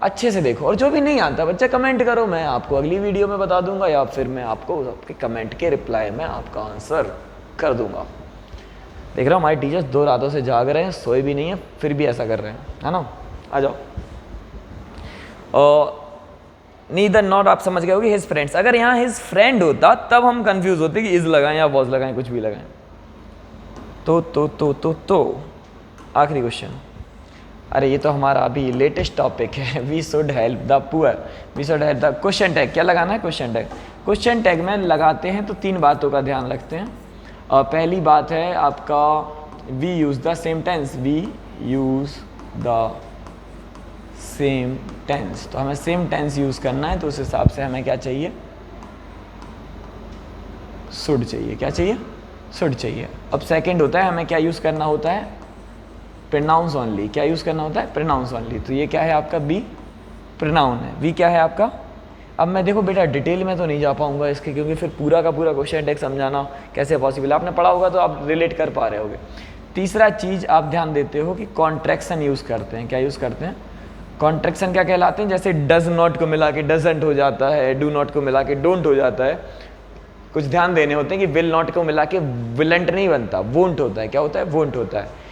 अच्छे से देखो। और जो भी नहीं आता बच्चा कमेंट करो, मैं आपको अगली वीडियो में बता दूंगा, या फिर मैं आपको आपके कमेंट के रिप्लाई में आपका आंसर कर दूंगा। देख रहा हूँ हमारे टीचर्स 2 रातों से जाग रहे हैं, सोए भी नहीं है, फिर भी ऐसा कर रहे हैं, है ना। आ जाओ, नीदर नॉट आप समझ गए होगे। हिज फ्रेंड्स, अगर यहाँ हिज फ्रेंड होता तब हम कंफ्यूज होते कि इज लगाएं या वॉज लगाएं, कुछ भी लगाएं। तो आखिरी क्वेश्चन, अरे ये तो हमारा अभी लेटेस्ट टॉपिक है। We should help the poor, we should help the. Question tag क्या लगाना है? Question tag. क्वेश्चन टैग में लगाते हैं तो 3 बातों का ध्यान रखते हैं। पहली बात है आपका we use the same tense, we use the same tense. तो हमें सेम टेंस यूज़ करना है, तो उस हिसाब से हमें क्या चाहिए? शुड चाहिए। क्या चाहिए? शुड चाहिए। अब सेकंड होता है हमें क्या यूज़ करना होता है? प्रोनाउंस ओनली, क्या यूज़ करना होता है? Pronouns only. तो ये क्या है आपका? बी प्रोनाउन है। वी क्या है आपका? अब मैं देखो बेटा डिटेल में तो नहीं जा पाऊंगा इसके, क्योंकि फिर पूरा का पूरा क्वेश्चन टेक्स्ट समझाना कैसे पॉसिबल। आपने पढ़ा होगा तो आप रिलेट कर पा रहे होगे। तीसरा चीज़ आप ध्यान देते हो कि कॉन्ट्रैक्शन यूज़ करते हैं। क्या यूज़ करते हैं? कॉन्ट्रैक्शन क्या कहलाते हैं? जैसे डज नॉट को मिला के डजंट हो जाता है, डू नॉट को मिला के डोंट हो जाता है। कुछ ध्यान देने होते हैं कि विल नॉट को मिला के विलेंट नहीं बनता, वोंट होता है। क्या होता है? वोंट होता है।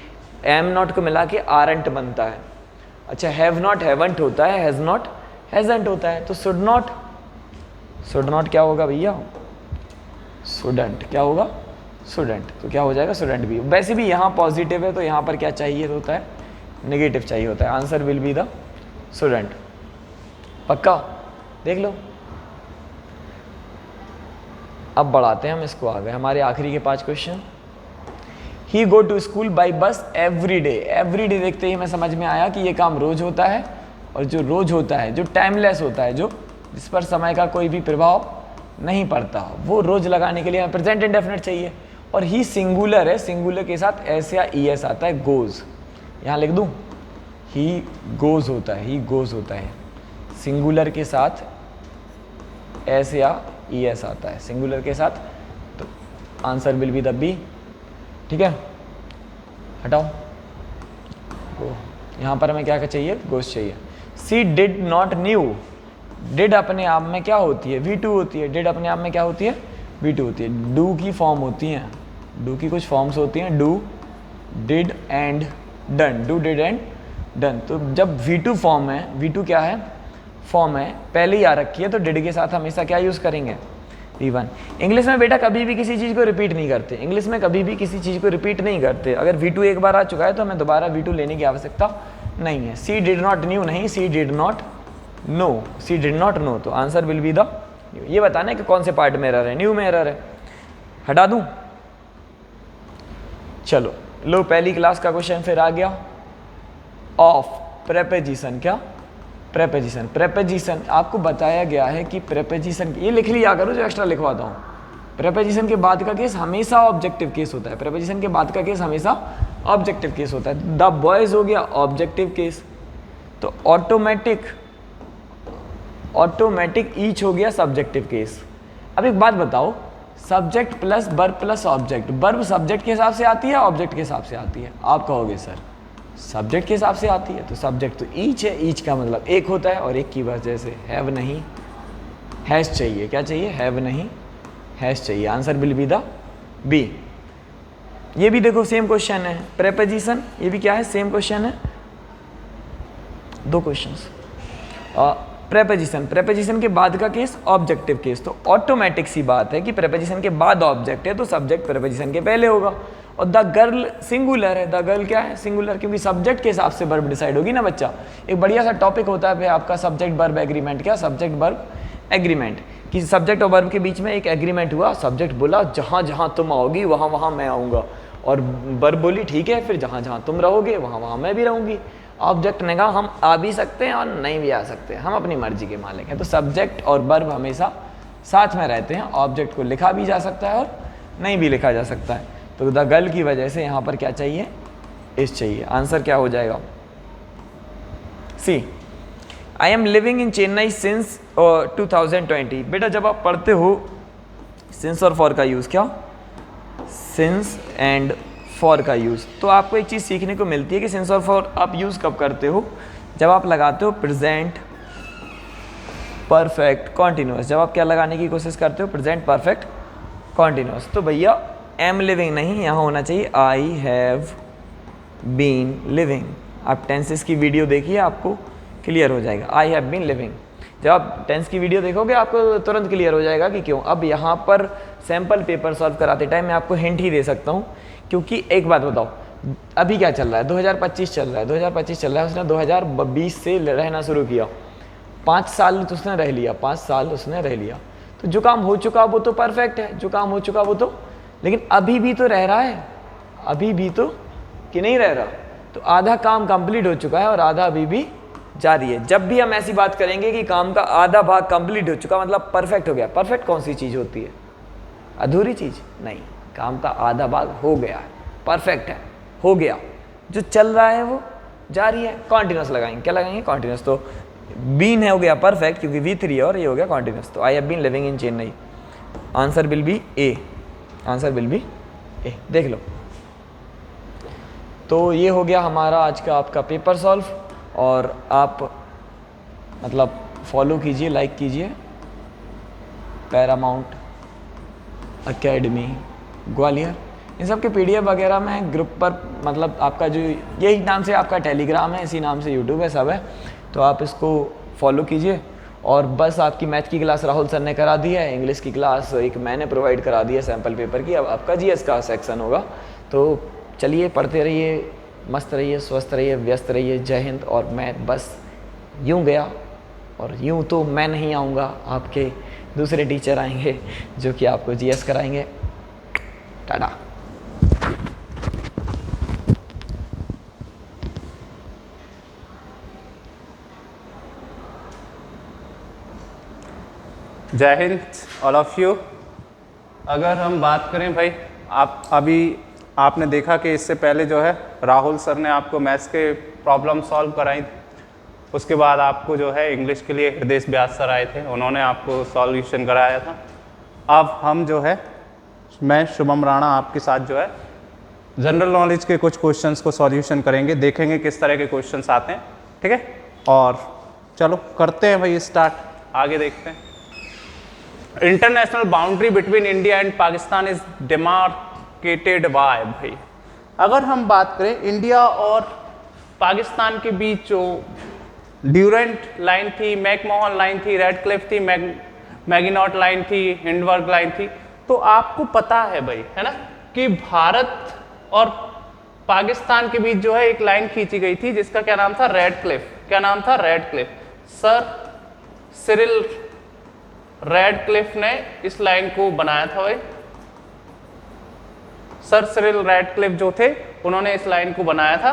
एम नॉट को मिला के आरंट बनता है। अच्छा, हैव नॉट हैवंट होता है, हैज़ नॉट हैज़ंट होता है। तो शुड नॉट क्या होगा भैया? शुडंट। क्या होगा? शुडंट। तो क्या हो जाएगा? शुडंट भी। वैसे भी यहाँ पॉजिटिव है तो यहाँ पर क्या चाहिए होता है? नेगेटिव चाहिए होता है। Answer will be the shouldn't. पक्का? देख लो। अब बढ़ाते हैं हम इसको आगे, हमारे आखिरी के 5 question. He go to school by bus every day. Every day देखते ही हमें समझ में आया कि ये काम रोज होता है, और जो रोज होता है, जो टाइमलेस होता है, जो जिस पर समय का कोई भी प्रभाव नहीं पड़ता, वो रोज लगाने के लिए हमें प्रेजेंट इंडेफिनिट चाहिए। और ही सिंगुलर है, सिंगुलर के साथ एस या ई एस आता है, गोज। यहाँ लिख दूँ? ही गोज होता है, ही गोज होता है। सिंगुलर के साथ एस या ई एस आता है, सिंगुलर के साथ। तो answer will be the B. ठीक है, हटाओ गो। यहाँ पर हमें क्या क्या चाहिए? गोज चाहिए। सी डिड नॉट न्यू। डिड अपने आप में क्या होती है? V2 होती है। डिड अपने आप में क्या होती है? V2 होती है। डू की फॉर्म होती हैं, डू की कुछ फॉर्म्स होती हैं, do, did and done. Do, did and done. तो जब V2 फॉर्म है, V2 क्या है? फॉर्म है, पहले ही आ रखी है, तो डिड के साथ हमेशा क्या यूज़ करेंगे? V1। इंग्लिश में बेटा कभी भी किसी चीज़ को रिपीट नहीं करते, इंग्लिश में कभी भी किसी चीज़ को रिपीट नहीं करते। अगर V2 एक बार आ चुका है तो हमें दोबारा V2 लेने की आवश्यकता नहीं है। सी डिड नॉट न्यू नहीं, C did not know, C did not know. तो answer will be the knew. ये बताना है कि कौन से पार्ट में एरर है? न्यू में एरर है। हटा दूं? चलो लो, पहली क्लास का क्वेश्चन फिर आ गया। Of preposition. क्या? प्रेपोजिशन। प्रेपोजिशन आपको बताया गया है कि प्रेपोजिशन, ये लिख लिया करो जो एक्स्ट्रा लिखवाता हूँ। प्रेपोजिशन के बाद का केस हमेशा ऑब्जेक्टिव केस होता है। प्रेपोजिशन के बाद का केस हमेशा ऑब्जेक्टिव केस होता है। द बॉयज हो गया ऑब्जेक्टिव केस, तो ऑटोमेटिक ईच हो गया सब्जेक्टिव केस। अब एक बात बताओ, subject plus verb plus object, verb subject के हिसाब से आती है, ऑब्जेक्ट के हिसाब से आती है? आप कहोगे सर सब्जेक्ट के हिसाब से आती है। तो सब्जेक्ट तो ईच है, ईच का मतलब एक होता है, और एक की वजह से हैव नहीं हैज चाहिए। क्या चाहिए? हैव नहीं हैज चाहिए। Answer will be the B. ये भी देखो सेम क्वेश्चन है, प्रेपोजिशन, ये भी क्या है? सेम क्वेश्चन है, 2 क्वेश्चंस। प्रेपोजिशन, प्रेपोजिशन के बाद का केस ऑब्जेक्टिव केस। तो ऑटोमेटिक सी बात है कि प्रेपोजिशन के बाद ऑब्जेक्ट है तो सब्जेक्ट प्रेपोजिशन के पहले होगा। और द गर्ल सिंगुलर है, द गर्ल क्या है? सिंगुलर, क्योंकि सब्जेक्ट के हिसाब से वर्ब डिसाइड होगी ना बच्चा। एक बढ़िया सा टॉपिक होता है आपका सब्जेक्ट वर्ब एग्रीमेंट। क्या? सब्जेक्ट वर्ब एग्रीमेंट, कि सब्जेक्ट और वर्ब के बीच में एक एग्रीमेंट हुआ। सब्जेक्ट बोला जहाँ जहाँ तुम आओगी वहाँ वहाँ मैं आऊँगा, और वर्ब बोली ठीक है, फिर जहाँ जहाँ तुम रहोगे वहाँ वहाँ मैं भी रहूँगी। ऑब्जेक्ट ने कहा हम आ भी सकते हैं और नहीं भी आ सकते हैं, हम अपनी मर्जी के मालिक हैं। तो सब्जेक्ट और वर्ब हमेशा साथ में रहते हैं। ऑब्जेक्ट को लिखा भी जा सकता है और नहीं भी लिखा जा सकता है। तो द गर्ल की वजह से यहाँ पर क्या चाहिए? इस चाहिए। आंसर क्या हो जाएगा? C. I am living in Chennai since 2020। बेटा जब आप पढ़ते हो सिंस और फॉर का यूज़, क्या? सिंस एंड फॉर का यूज़, तो आपको एक चीज़ सीखने को मिलती है कि सिंस और फॉर आप यूज़ कब करते हो? जब आप लगाते हो प्रेजेंट परफेक्ट कॉन्टिन्यूस। जब आप क्या लगाने की कोशिश करते हो? Present perfect continuous. तो भैया एम लिविंग नहीं, यहाँ होना चाहिए आई हैव बीन लिविंग। आप टेंसेस की वीडियो देखिए, आपको क्लियर हो जाएगा। I have been living. जब आप टेंस की वीडियो देखोगे आपको तुरंत क्लियर हो जाएगा कि क्यों। अब यहाँ पर सैम्पल पेपर सॉल्व कराते टाइम मैं आपको हिंट ही दे सकता हूँ, क्योंकि एक बात बताओ, अभी क्या चल रहा है? 2025 चल रहा है, 2025 चल रहा है। उसने 2020 से रहना शुरू किया, 5 साल तो उसने रह लिया, 5 साल उसने रह लिया। तो जो काम हो चुका वो तो परफेक्ट है, जो काम हो चुका वो तो, लेकिन अभी भी तो रह रहा है, अभी भी तो कि नहीं रह रहा। तो आधा काम कंप्लीट हो चुका है और आधा अभी भी जारी है। जब भी हम ऐसी बात करेंगे कि काम का आधा भाग कंप्लीट हो चुका मतलब परफेक्ट हो गया, परफेक्ट कौन सी चीज़ होती है? अधूरी चीज़ नहीं, काम का आधा भाग हो गया है, परफेक्ट है, हो गया। जो चल रहा है वो जारी है, कॉन्टिन्यूस लगाएंगे। क्या लगाएंगे? कॉन्टिन्यूस। तो बीन है हो गया परफेक्ट क्योंकि V3 है और ये हो गया कॉन्टिन्यूस। तो I have been living in Chennai, answer will be A, answer will be A. देख लो, तो ये हो गया हमारा आज का आपका पेपर सॉल्व। और आप मतलब फॉलो कीजिए, लाइक कीजिए पैरामाउंट एकेडमी ग्वालियर। इन सब के PDF वगैरह मैं ग्रुप पर, मतलब आपका जो यही नाम से आपका टेलीग्राम है, इसी नाम से यूट्यूब है, सब है, तो आप इसको फॉलो कीजिए। और बस आपकी मैथ की क्लास राहुल सर ने करा दी है, इंग्लिश की क्लास एक मैंने प्रोवाइड करा दी है सैम्पल पेपर की। अब आपका GS का सेक्शन होगा। तो चलिए पढ़ते रहिए, मस्त रहिए, स्वस्थ रहिए, व्यस्त रहिए। जय हिंद। और मैं बस यूँ गया, और यूँ तो मैं नहीं आऊँगा, आपके दूसरे टीचर आएंगे जो कि आपको GS कराएंगे। टाटा। जय हिंद ऑल ऑफ यू। अगर हम बात करें भाई, आपने देखा कि इससे पहले जो है राहुल सर ने आपको मैथ्स के प्रॉब्लम सॉल्व कराई। उसके बाद आपको जो है इंग्लिश के लिए हृदय व्यास सर आए थे, उन्होंने आपको सॉल्यूशन कराया था। अब हम जो है, मैं शुभम राणा आपके साथ जो है जनरल नॉलेज के कुछ क्वेश्चंस को सॉल्यूशन करेंगे, देखेंगे किस तरह के क्वेश्चंस आते हैं। ठीक है, और चलो करते हैं भाई स्टार्ट, आगे देखते हैं। International boundary between India and Pakistan is demarcated by. भाई अगर हम बात करें इंडिया और पाकिस्तान के बीच जो ड्यूरेंट लाइन थी, मैकमोहन लाइन थी, रेडक्लिफ थी, मैगिनॉट लाइन थी, हिंडबर्ग लाइन थी, तो आपको पता है भाई, है ना, कि भारत और पाकिस्तान के बीच जो है एक लाइन खींची गई थी जिसका क्या नाम था? रेडक्लिफ। क्या नाम था? रेडक्लिफ। सर सिरिल रेडक्लिफ ने इस लाइन को बनाया था भाई। सर सिरिल रेडक्लिफ जो थे उन्होंने इस लाइन को बनाया था,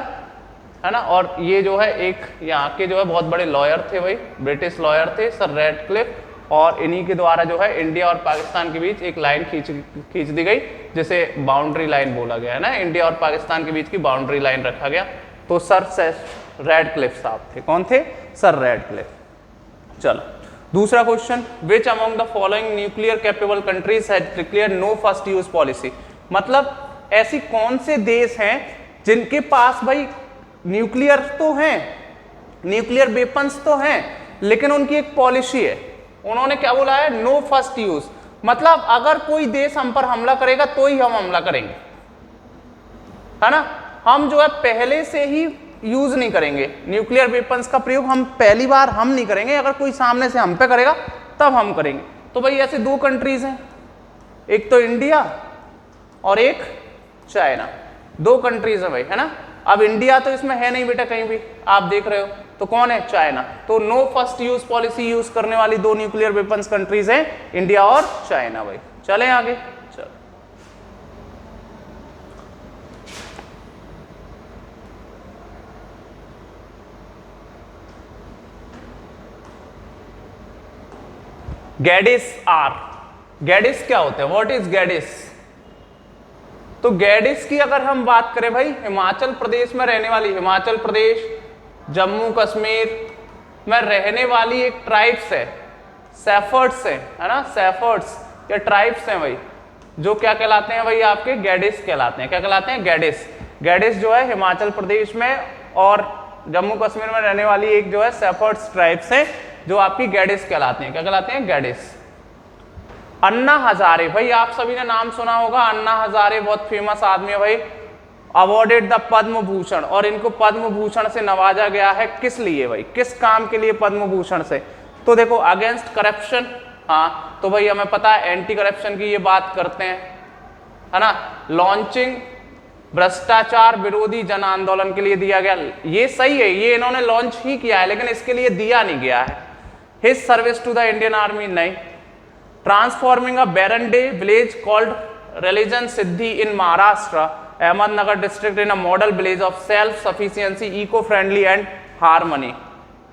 है ना। और ये जो है एक यहाँ के जो है बहुत बड़े लॉयर थे भाई, ब्रिटिश लॉयर थे सर रेडक्लिफ, और इन्हीं के द्वारा जो है इंडिया और पाकिस्तान के बीच एक लाइन खींच दी गई जिसे बाउंड्री लाइन बोला गया, है ना। इंडिया और पाकिस्तान के बीच की बाउंड्री लाइन रखा गया। तो सर रेडक्लिफ साहब थे। कौन थे? Sir Radcliffe. चलो दूसरा question, which among the following nuclear capable countries has declared no first use policy. मतलब ऐसी कौन से देश हैं जिनके पास भाई न्यूक्लियर तो हैं, न्यूक्लियर वेपन्स तो हैं, लेकिन उनकी एक पॉलिसी है। उन्होंने क्या बोला है? No first use. मतलब अगर कोई देश हम पर हमला करेगा तो ही हम हमला करेंगे, है ना। हम जो है पहले से ही यूज नहीं करेंगे न्यूक्लियर वेपन्स का प्रयोग, हम पहली बार हम नहीं करेंगे, अगर कोई सामने से हम पे करेगा तब हम करेंगे। तो भाई ऐसे दो कंट्रीज हैं, एक तो इंडिया और एक चाइना, दो कंट्रीज है भाई, है ना। अब इंडिया तो इसमें है नहीं बेटा कहीं भी, आप देख रहे हो, तो कौन है? चाइना। तो no first use policy use करने वाली दो न्यूक्लियर वेपन्स कंट्रीज हैं, इंडिया और चाइना भाई। चलें आगे। चलो गैडिस आर। गैडिस क्या होते हैं? व्हाट इज गैडिस? तो गैडिस की अगर हम बात करें भाई, हिमाचल प्रदेश में रहने वाली, हिमाचल प्रदेश जम्मू कश्मीर में रहने वाली एक ट्राइब्स है, सेफर्ड्स है ना, सेफर्ड्स या ट्राइब्स हैं भाई, जो क्या कहलाते हैं भाई? आपके गैडिस कहलाते हैं। क्या कहलाते हैं? गैडिस। गैडिस जो है हिमाचल प्रदेश में और जम्मू कश्मीर में रहने वाली एक जो है सेफर्ड्स ट्राइब्स है, जो आपकी गैडिस कहलाते हैं। क्या कहलाते हैं? गैडिस। अन्ना हजारे, भाई आप सभी ने नाम सुना होगा, अन्ना हजारे बहुत फेमस आदमी है भाई, अवॉर्डेड द पद्म भूषण, और इनको पद्म भूषण से नवाजा गया है। किस लिए भाई? किस काम के लिए पद्म भूषण से? तो देखो अगेंस्ट करप्शन, हाँ तो भाई हमें पता है एंटी करप्शन की ये बात करते हैं, है ना। लॉन्चिंग, भ्रष्टाचार विरोधी जन आंदोलन के लिए दिया गया, ये सही है, ये इन्होंने लॉन्च ही किया है, लेकिन इसके लिए दिया नहीं गया है। His service to the Indian army, नहीं। Transforming a barren day village called Ralegan Siddhi in Maharashtra, Ahmednagar district in a model village of self sufficiency, eco friendly and harmony.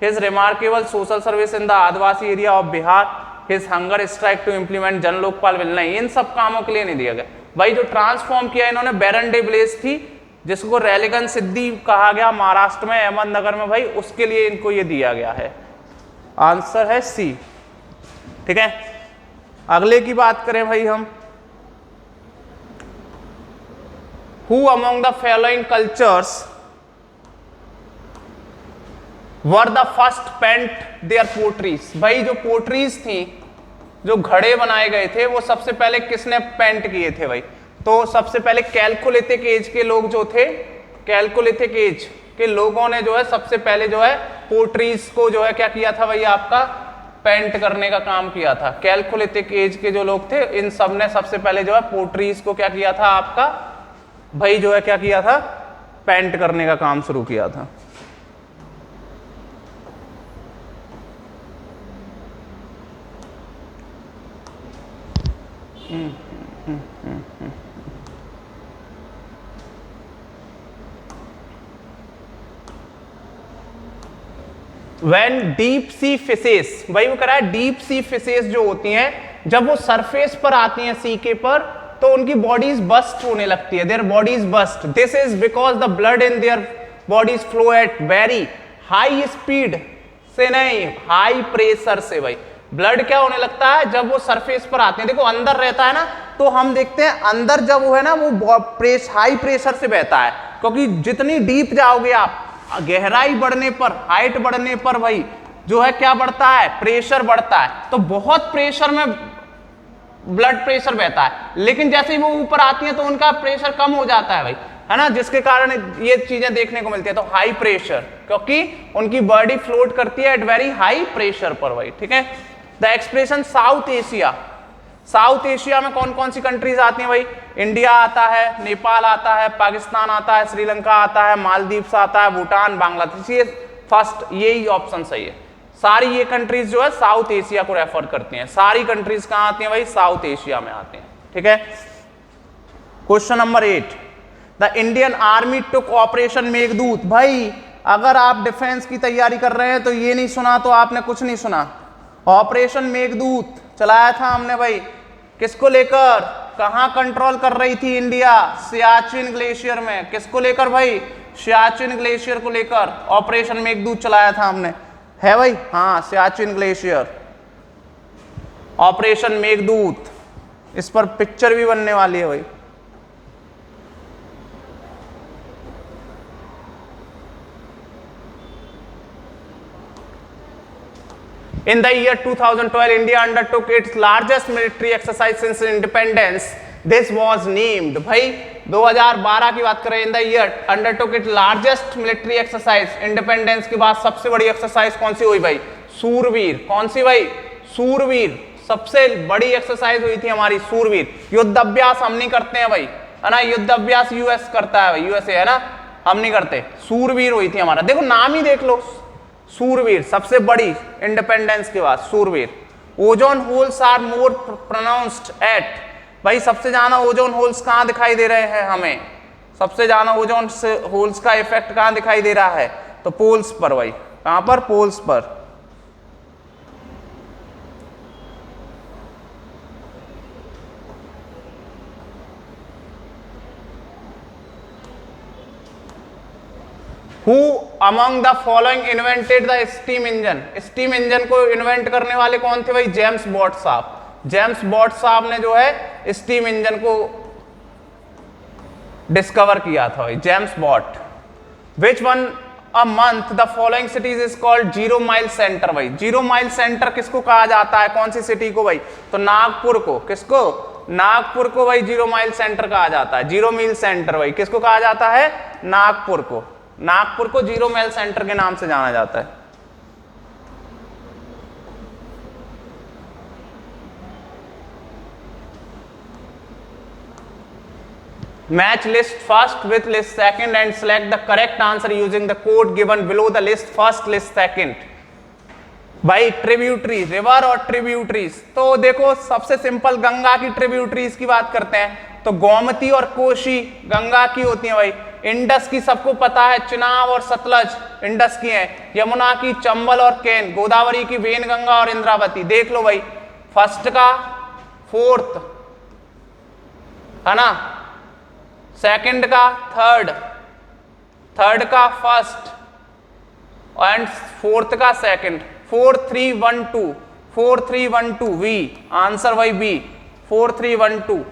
His remarkable social service in the adivasi area of Bihar, his hunger strike to implement Jan Lokpal bill, नहीं, इन सब कामों के लिए नहीं दिया गया भाई। जो ट्रांसफॉर्म किया इन्होंने, बैरन डे विलेज थी जिसको रेलिगन सिद्धि कहा गया महाराष्ट्र में अहमदनगर में भाई, उसके लिए इनको ये दिया गया है। आंसर है सी। ठीक है, अगले की बात करें भाई हम, who among the following cultures were the first paint their potteries. भाई जो पोट्रीज थी, जो घड़े बनाए गए थे, वो सबसे पहले किसने पेंट किए थे भाई? तो सबसे पहले कैलकोलिथिक एज के लोग जो थे, कैलकोलिथिक एज के लोगों ने जो है सबसे पहले जो है पोट्रीज को जो है क्या किया था भाई, आपका पेंट करने का काम किया था। कैलकोलिथिक एज के जो लोग थे, इन सब ने सबसे पहले जो है पोट्रीज को क्या किया था आपका भाई, जो है क्या किया था, पेंट करने का काम शुरू किया था। When deep sea fishes, भाई वो कह रहा है डीप सी फिशेस जो होती हैं, जब वो सरफेस पर आती हैं सी के पर, तो उनकी बॉडीज बस्ट होने लगती है, their bodies burst. This is because the blood in their bodies flow at very high speed से नहीं, हाई प्रेशर से। भाई ब्लड क्या होने लगता है जब वो सरफेस पर आते हैं, देखो अंदर रहता है ना, तो हम देखते हैं अंदर जब वो है ना, वो हाई प्रेशर से बहता है, क्योंकि जितनी डीप जाओगे आप, गहराई बढ़ने पर, हाइट बढ़ने पर भाई जो है क्या बढ़ता है, प्रेशर बढ़ता है। तो बहुत प्रेशर में ब्लड प्रेशर बहता है, लेकिन जैसे ही वो ऊपर आती है तो उनका प्रेशर कम हो जाता है भाई, है ना, जिसके कारण ये चीजें देखने को मिलती है। तो हाई प्रेशर, क्योंकि उनकी बॉडी फ्लोट करती है एट वेरी हाई प्रेशर पर भाई। ठीक है, the expression south Asia, south Asia में कौन कौन सी कंट्रीज आती हैं भाई? इंडिया आता है, नेपाल आता है, पाकिस्तान आता है, श्रीलंका आता है, मालदीव्स आता है, भूटान, बांग्लादेश। ये फर्स्ट, यही ऑप्शन सही है। सारी ये कंट्रीज जो है साउथ एशिया को रेफर करती हैं। सारी कंट्रीज कहां आती हैं भाई? साउथ एशिया में आती हैं। ठीक है, question number 8, the Indian army took operation Meghdoot. भाई अगर आप डिफेंस की तैयारी कर रहे हैं तो ये नहीं सुना तो आपने कुछ नहीं सुना। ऑपरेशन मेघदूत चलाया था हमने भाई, किसको लेकर? कहां कंट्रोल कर रही थी इंडिया? सियाचिन ग्लेशियर में। किसको लेकर भाई? सियाचिन ग्लेशियर को लेकर ऑपरेशन मेघदूत चलाया था हमने, है भाई? हाँ, सियाचिन ग्लेशियर, ऑपरेशन मेघदूत। इस पर पिक्चर भी बनने वाली है भाई। In the year 2012, India undertook its largest military exercise since independence. This was named, भाई 2012 की बात करें, in the year undertook its largest military exercise, independence के बाद सबसे बड़ी एक्सरसाइज कौन सी हुई भाई? सूरवीर। कौन सी भाई? सूरवीर। सबसे बड़ी एक्सरसाइज हुई थी हमारी सूरवीर। युद्ध अभ्यास हम नहीं करते हैं भाई, है ना, युद्ध अभ्यास यूएस करता है भाई, यूएसए, है ना, हम नहीं करते। सूरवीर हुई थी हमारा, देखो नाम ही देख लो, सूरवीर, सबसे बड़ी इंडिपेंडेंस के बाद सूरवीर। Ozone holes are more pronounced at, भाई सबसे ज्यादा ओजोन होल्स कहां दिखाई दे रहे हैं हमें? सबसे ज्यादा ओजोन होल्स का इफेक्ट कहां दिखाई दे रहा है? तो पोल्स पर भाई। कहां पर? पोल्स पर। Who among the following invented the steam engine? Steam engine को इन्वेंट करने वाले कौन थे भाई? जेम्स वॉट साहब। जेम्स वॉट साहब ने जो है स्टीम इंजन को डिस्कवर किया था भाई, James Watt. Which one a month the following cities is called zero mile centre? भाई जीरो माइल सेंटर किसको कहा जाता है? कौन सी सिटी को भाई? तो नागपुर को। किसको? नागपुर को भाई जीरो माइल सेंटर कहा जाता है। जीरो मील सेंटर भाई किसको कहा जाता है? नागपुर को। नागपुर को जीरो माइल सेंटर के नाम से जाना जाता है। Match list first with list second and select the correct answer using the code given below the list first, list second. भाई ट्रिब्यूटरी, रिवर और ट्रिब्यूटरीज, तो देखो सबसे सिंपल गंगा की ट्रिब्यूटरीज की बात करते हैं तो गोमती और कोशी गंगा की होती है भाई। इंडस की सबको पता है, चिनाब और सतलज इंडस की है। यमुना की चंबल और केन, गोदावरी की वेनगंगा और इंद्रावती। देख लो भाई, फर्स्ट का फोर्थ, है ना, सेकंड का थर्ड, थर्ड का फर्स्ट एंड फोर्थ का सेकंड। 4312 4312 वी, आंसर वही B 4312।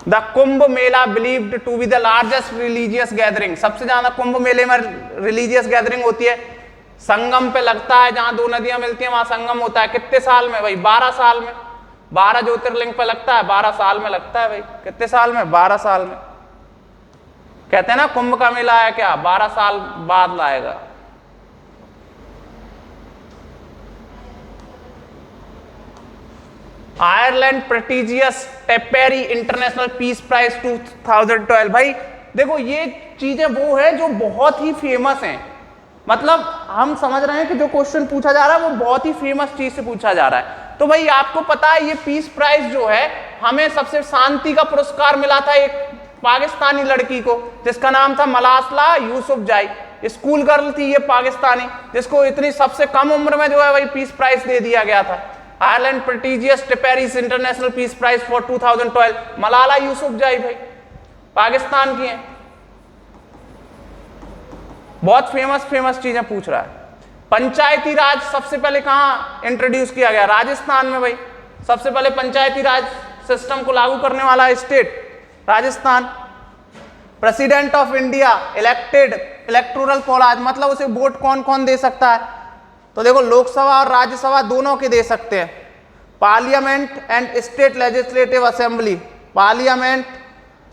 The Kumbh Mela believed to be the largest religious gathering, सबसे ज्यादा कुंभ मेले में रिलीजियस गैदरिंग होती है, संगम पे लगता है, जहां दो नदियां मिलती हैं वहां संगम होता है। कितने साल में भाई? 12 साल में। 12 ज्योतिर्लिंग पे लगता है, 12 साल में लगता है भाई। कितने साल में? 12 साल में। कहते हैं ना कुंभ का मेला है क्या, 12 साल बाद लाएगा। Ireland prestigious Tipperary international peace prize 2012। भाई देखो ये चीजें वो है जो बहुत ही फेमस हैं, मतलब हम समझ रहे हैं कि जो क्वेश्चन पूछा जा रहा है वो बहुत ही फेमस चीज से पूछा जा रहा है। तो भाई आपको पता है ये पीस प्राइज जो है, हमें सबसे शांति का पुरस्कार मिला था एक पाकिस्तानी लड़की को जिसका नाम था मलासला यूसुफजाई। स्कूल गर्ल थी ये पाकिस्तानी, जिसको इतनी सबसे कम उम्र में जो है भाई पीस प्राइज दे दिया गया था। Ireland prestigious Tipperary's international peace prize for 2012, Malala Yousafzai भाई पाकिस्तान की हैं। बहुत फेमस चीजें पूछ रहा है। पंचायती राज सबसे पहले कहां इंट्रोड्यूस किया गया? राजस्थान में भाई। सबसे पहले पंचायती राज सिस्टम को लागू करने वाला state Rajasthan. President of India elected electoral college, मतलब उसे वोट कौन कौन दे सकता है? तो देखो लोकसभा और राज्यसभा दोनों के दे सकते हैं। Parliament and state legislative assembly, parliament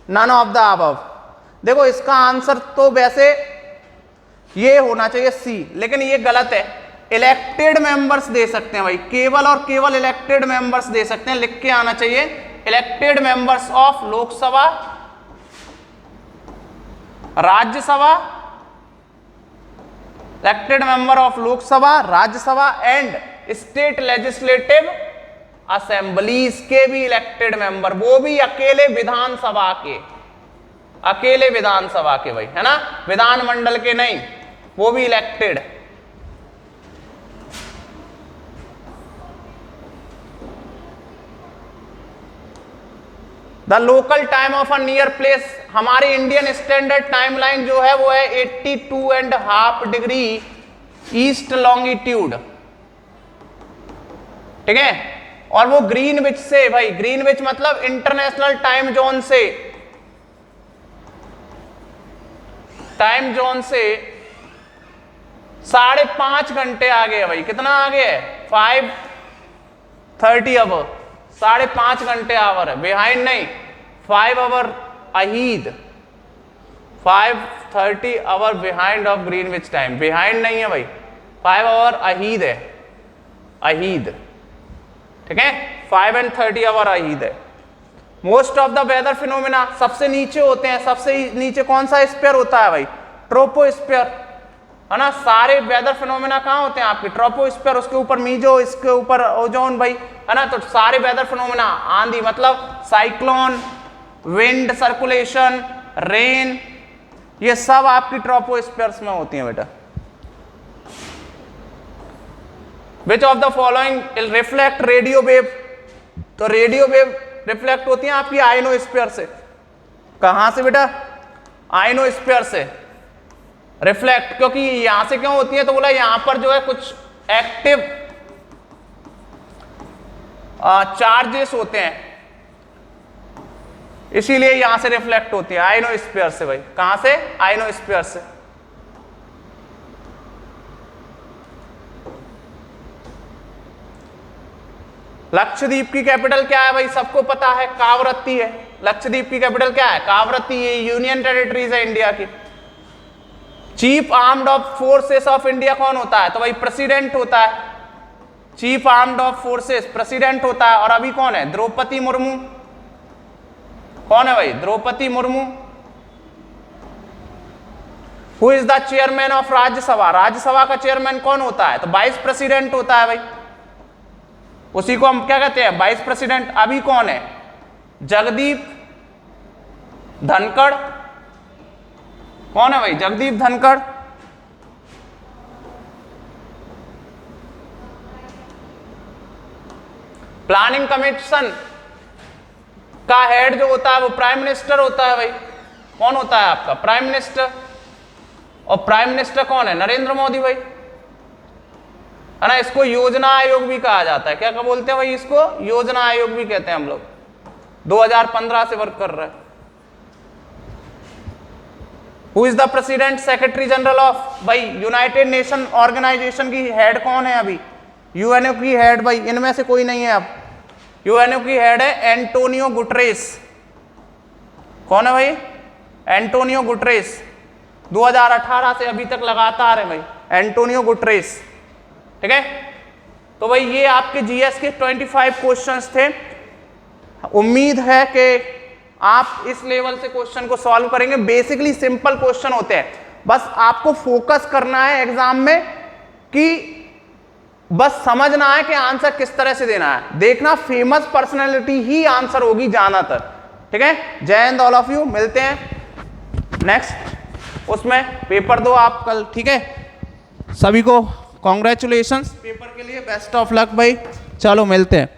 none of the above. देखो इसका आंसर तो वैसे ये होना चाहिए सी, लेकिन ये गलत है। इलेक्टेड मेंबर्स दे सकते हैं भाई, केवल और केवल इलेक्टेड मेंबर्स दे सकते हैं, लिख के आना चाहिए elected members of Lok Sabha, Rajya Sabha, elected member of Lok Sabha, Rajya Sabha and state legislative assemblies के भी इलेक्टेड मेंबर, वो भी अकेले विधानसभा के, अकेले विधानसभा के भाई, है ना, विधानमंडल के नहीं, वो भी elected. The local time of a near place, हमारी इंडियन स्टैंडर्ड टाइमलाइन जो है वो है 82.5 डिग्री ईस्ट लॉन्गिट्यूड, ठीक है। और वो ग्रीनविच से भाई, ग्रीनविच मतलब इंटरनेशनल टाइम जोन से, टाइम जोन से 5.5 घंटे आगे है भाई। कितना आगे है? 5:30 आवर, 5.5 घंटे आवर है, बिहाइंड नहीं, 5 hour ahead, 5:30 hour behind of Greenwich time, behind नहीं है भाई, 5 आवर अहीद है, अहीद, ठीक है, 5 and 30 आवर अहीद है। Most of the weather phenomena सबसे नीचे होते हैं, सबसे नीचे कौन सा स्फीयर होता है भाई? ट्रोपोस्फीयर, है ना। सारे वेदर फिनोमिना कहाँ होते हैं आपके? ट्रोपोस्फीयर, उसके ऊपर मीजो, इसके ऊपर ओजोन भाई, है ना। तो सारे वेदर फिनोमिना, आंधी मतलब साइक्लोन, विंड सर्कुलेशन, रेन, ये सब आपकी ट्रोपोस्फीयर्स में होती हैं बेटा। Which of the following reflect radio wave, तो रेडियो वेव रिफ्लेक्ट होती है आपकी आयनोस्फीयर से। कहां से बेटा? आयनोस्फीयर से रिफ्लेक्ट, क्योंकि यहां से क्यों होती है? तो बोला यहां पर जो है कुछ एक्टिव चार्जेस होते हैं, इसीलिए यहां से रिफ्लेक्ट होती है आयनोस्फीयर से भाई। कहां से? आयनोस्फीयर से। लक्षद्वीप की कैपिटल क्या है भाई? सबको पता है, कावरत्ती है। लक्षद्वीप की कैपिटल क्या है? कावरत्ती। ये यूनियन टेरिटरीज है इंडिया की। Chief armed of forces of India कौन होता है? तो भाई प्रेसिडेंट होता है। Chief armed of forces president होता है। और अभी कौन है? द्रौपदी मुर्मू। कौन है भाई? Droupadi Murmu. Who is the chairman of Rajya Sabha? Rajya Sabha का चेयरमैन कौन होता है? तो वाइस प्रेसिडेंट होता है भाई, उसी को हम क्या कहते हैं? Vice president. अभी कौन है? जगदीप धनखड़। कौन है भाई? जगदीप धनखड़। प्लानिंग कमीशन का हेड जो होता है वो प्राइम मिनिस्टर होता है भाई। कौन होता है आपका? Prime minister. और प्राइम मिनिस्टर कौन है? नरेंद्र मोदी भाई, है ना। इसको योजना आयोग भी कहा जाता है। क्या क्या बोलते हैं भाई? इसको योजना आयोग भी कहते हैं हम लोग। 2015 से वर्क कर रहा है। Who is the president secretary general of भाई यूनाइटेड नेशन ऑर्गेनाइजेशन की हेड कौन है अभी? यूएनओ की हेड भाई इनमें से कोई नहीं है। अब यूएनओ की हेड है एंटोनियो गुटरेस। कौन है भाई? Antonio Guterres. 2018 से अभी तक लगातार है भाई एंटोनियो गुटरेस। ठीक है, तो भाई ये आपके जीएस के 25 क्वेश्चंस थे। उम्मीद है कि आप इस लेवल से क्वेश्चन को सॉल्व करेंगे। बेसिकली सिंपल क्वेश्चन होते हैं, बस आपको फोकस करना है एग्जाम में कि बस समझना है कि आंसर किस तरह से देना है। देखना फेमस पर्सनैलिटी ही आंसर होगी ज्यादातर। ठीक है, जय हिंद ऑल ऑफ यू। मिलते हैं नेक्स्ट उसमें। पेपर दो आप कल। ठीक है, सभी को कॉन्ग्रेचुलेशंस पेपर के लिए, बेस्ट ऑफ लक भाई। चलो मिलते हैं।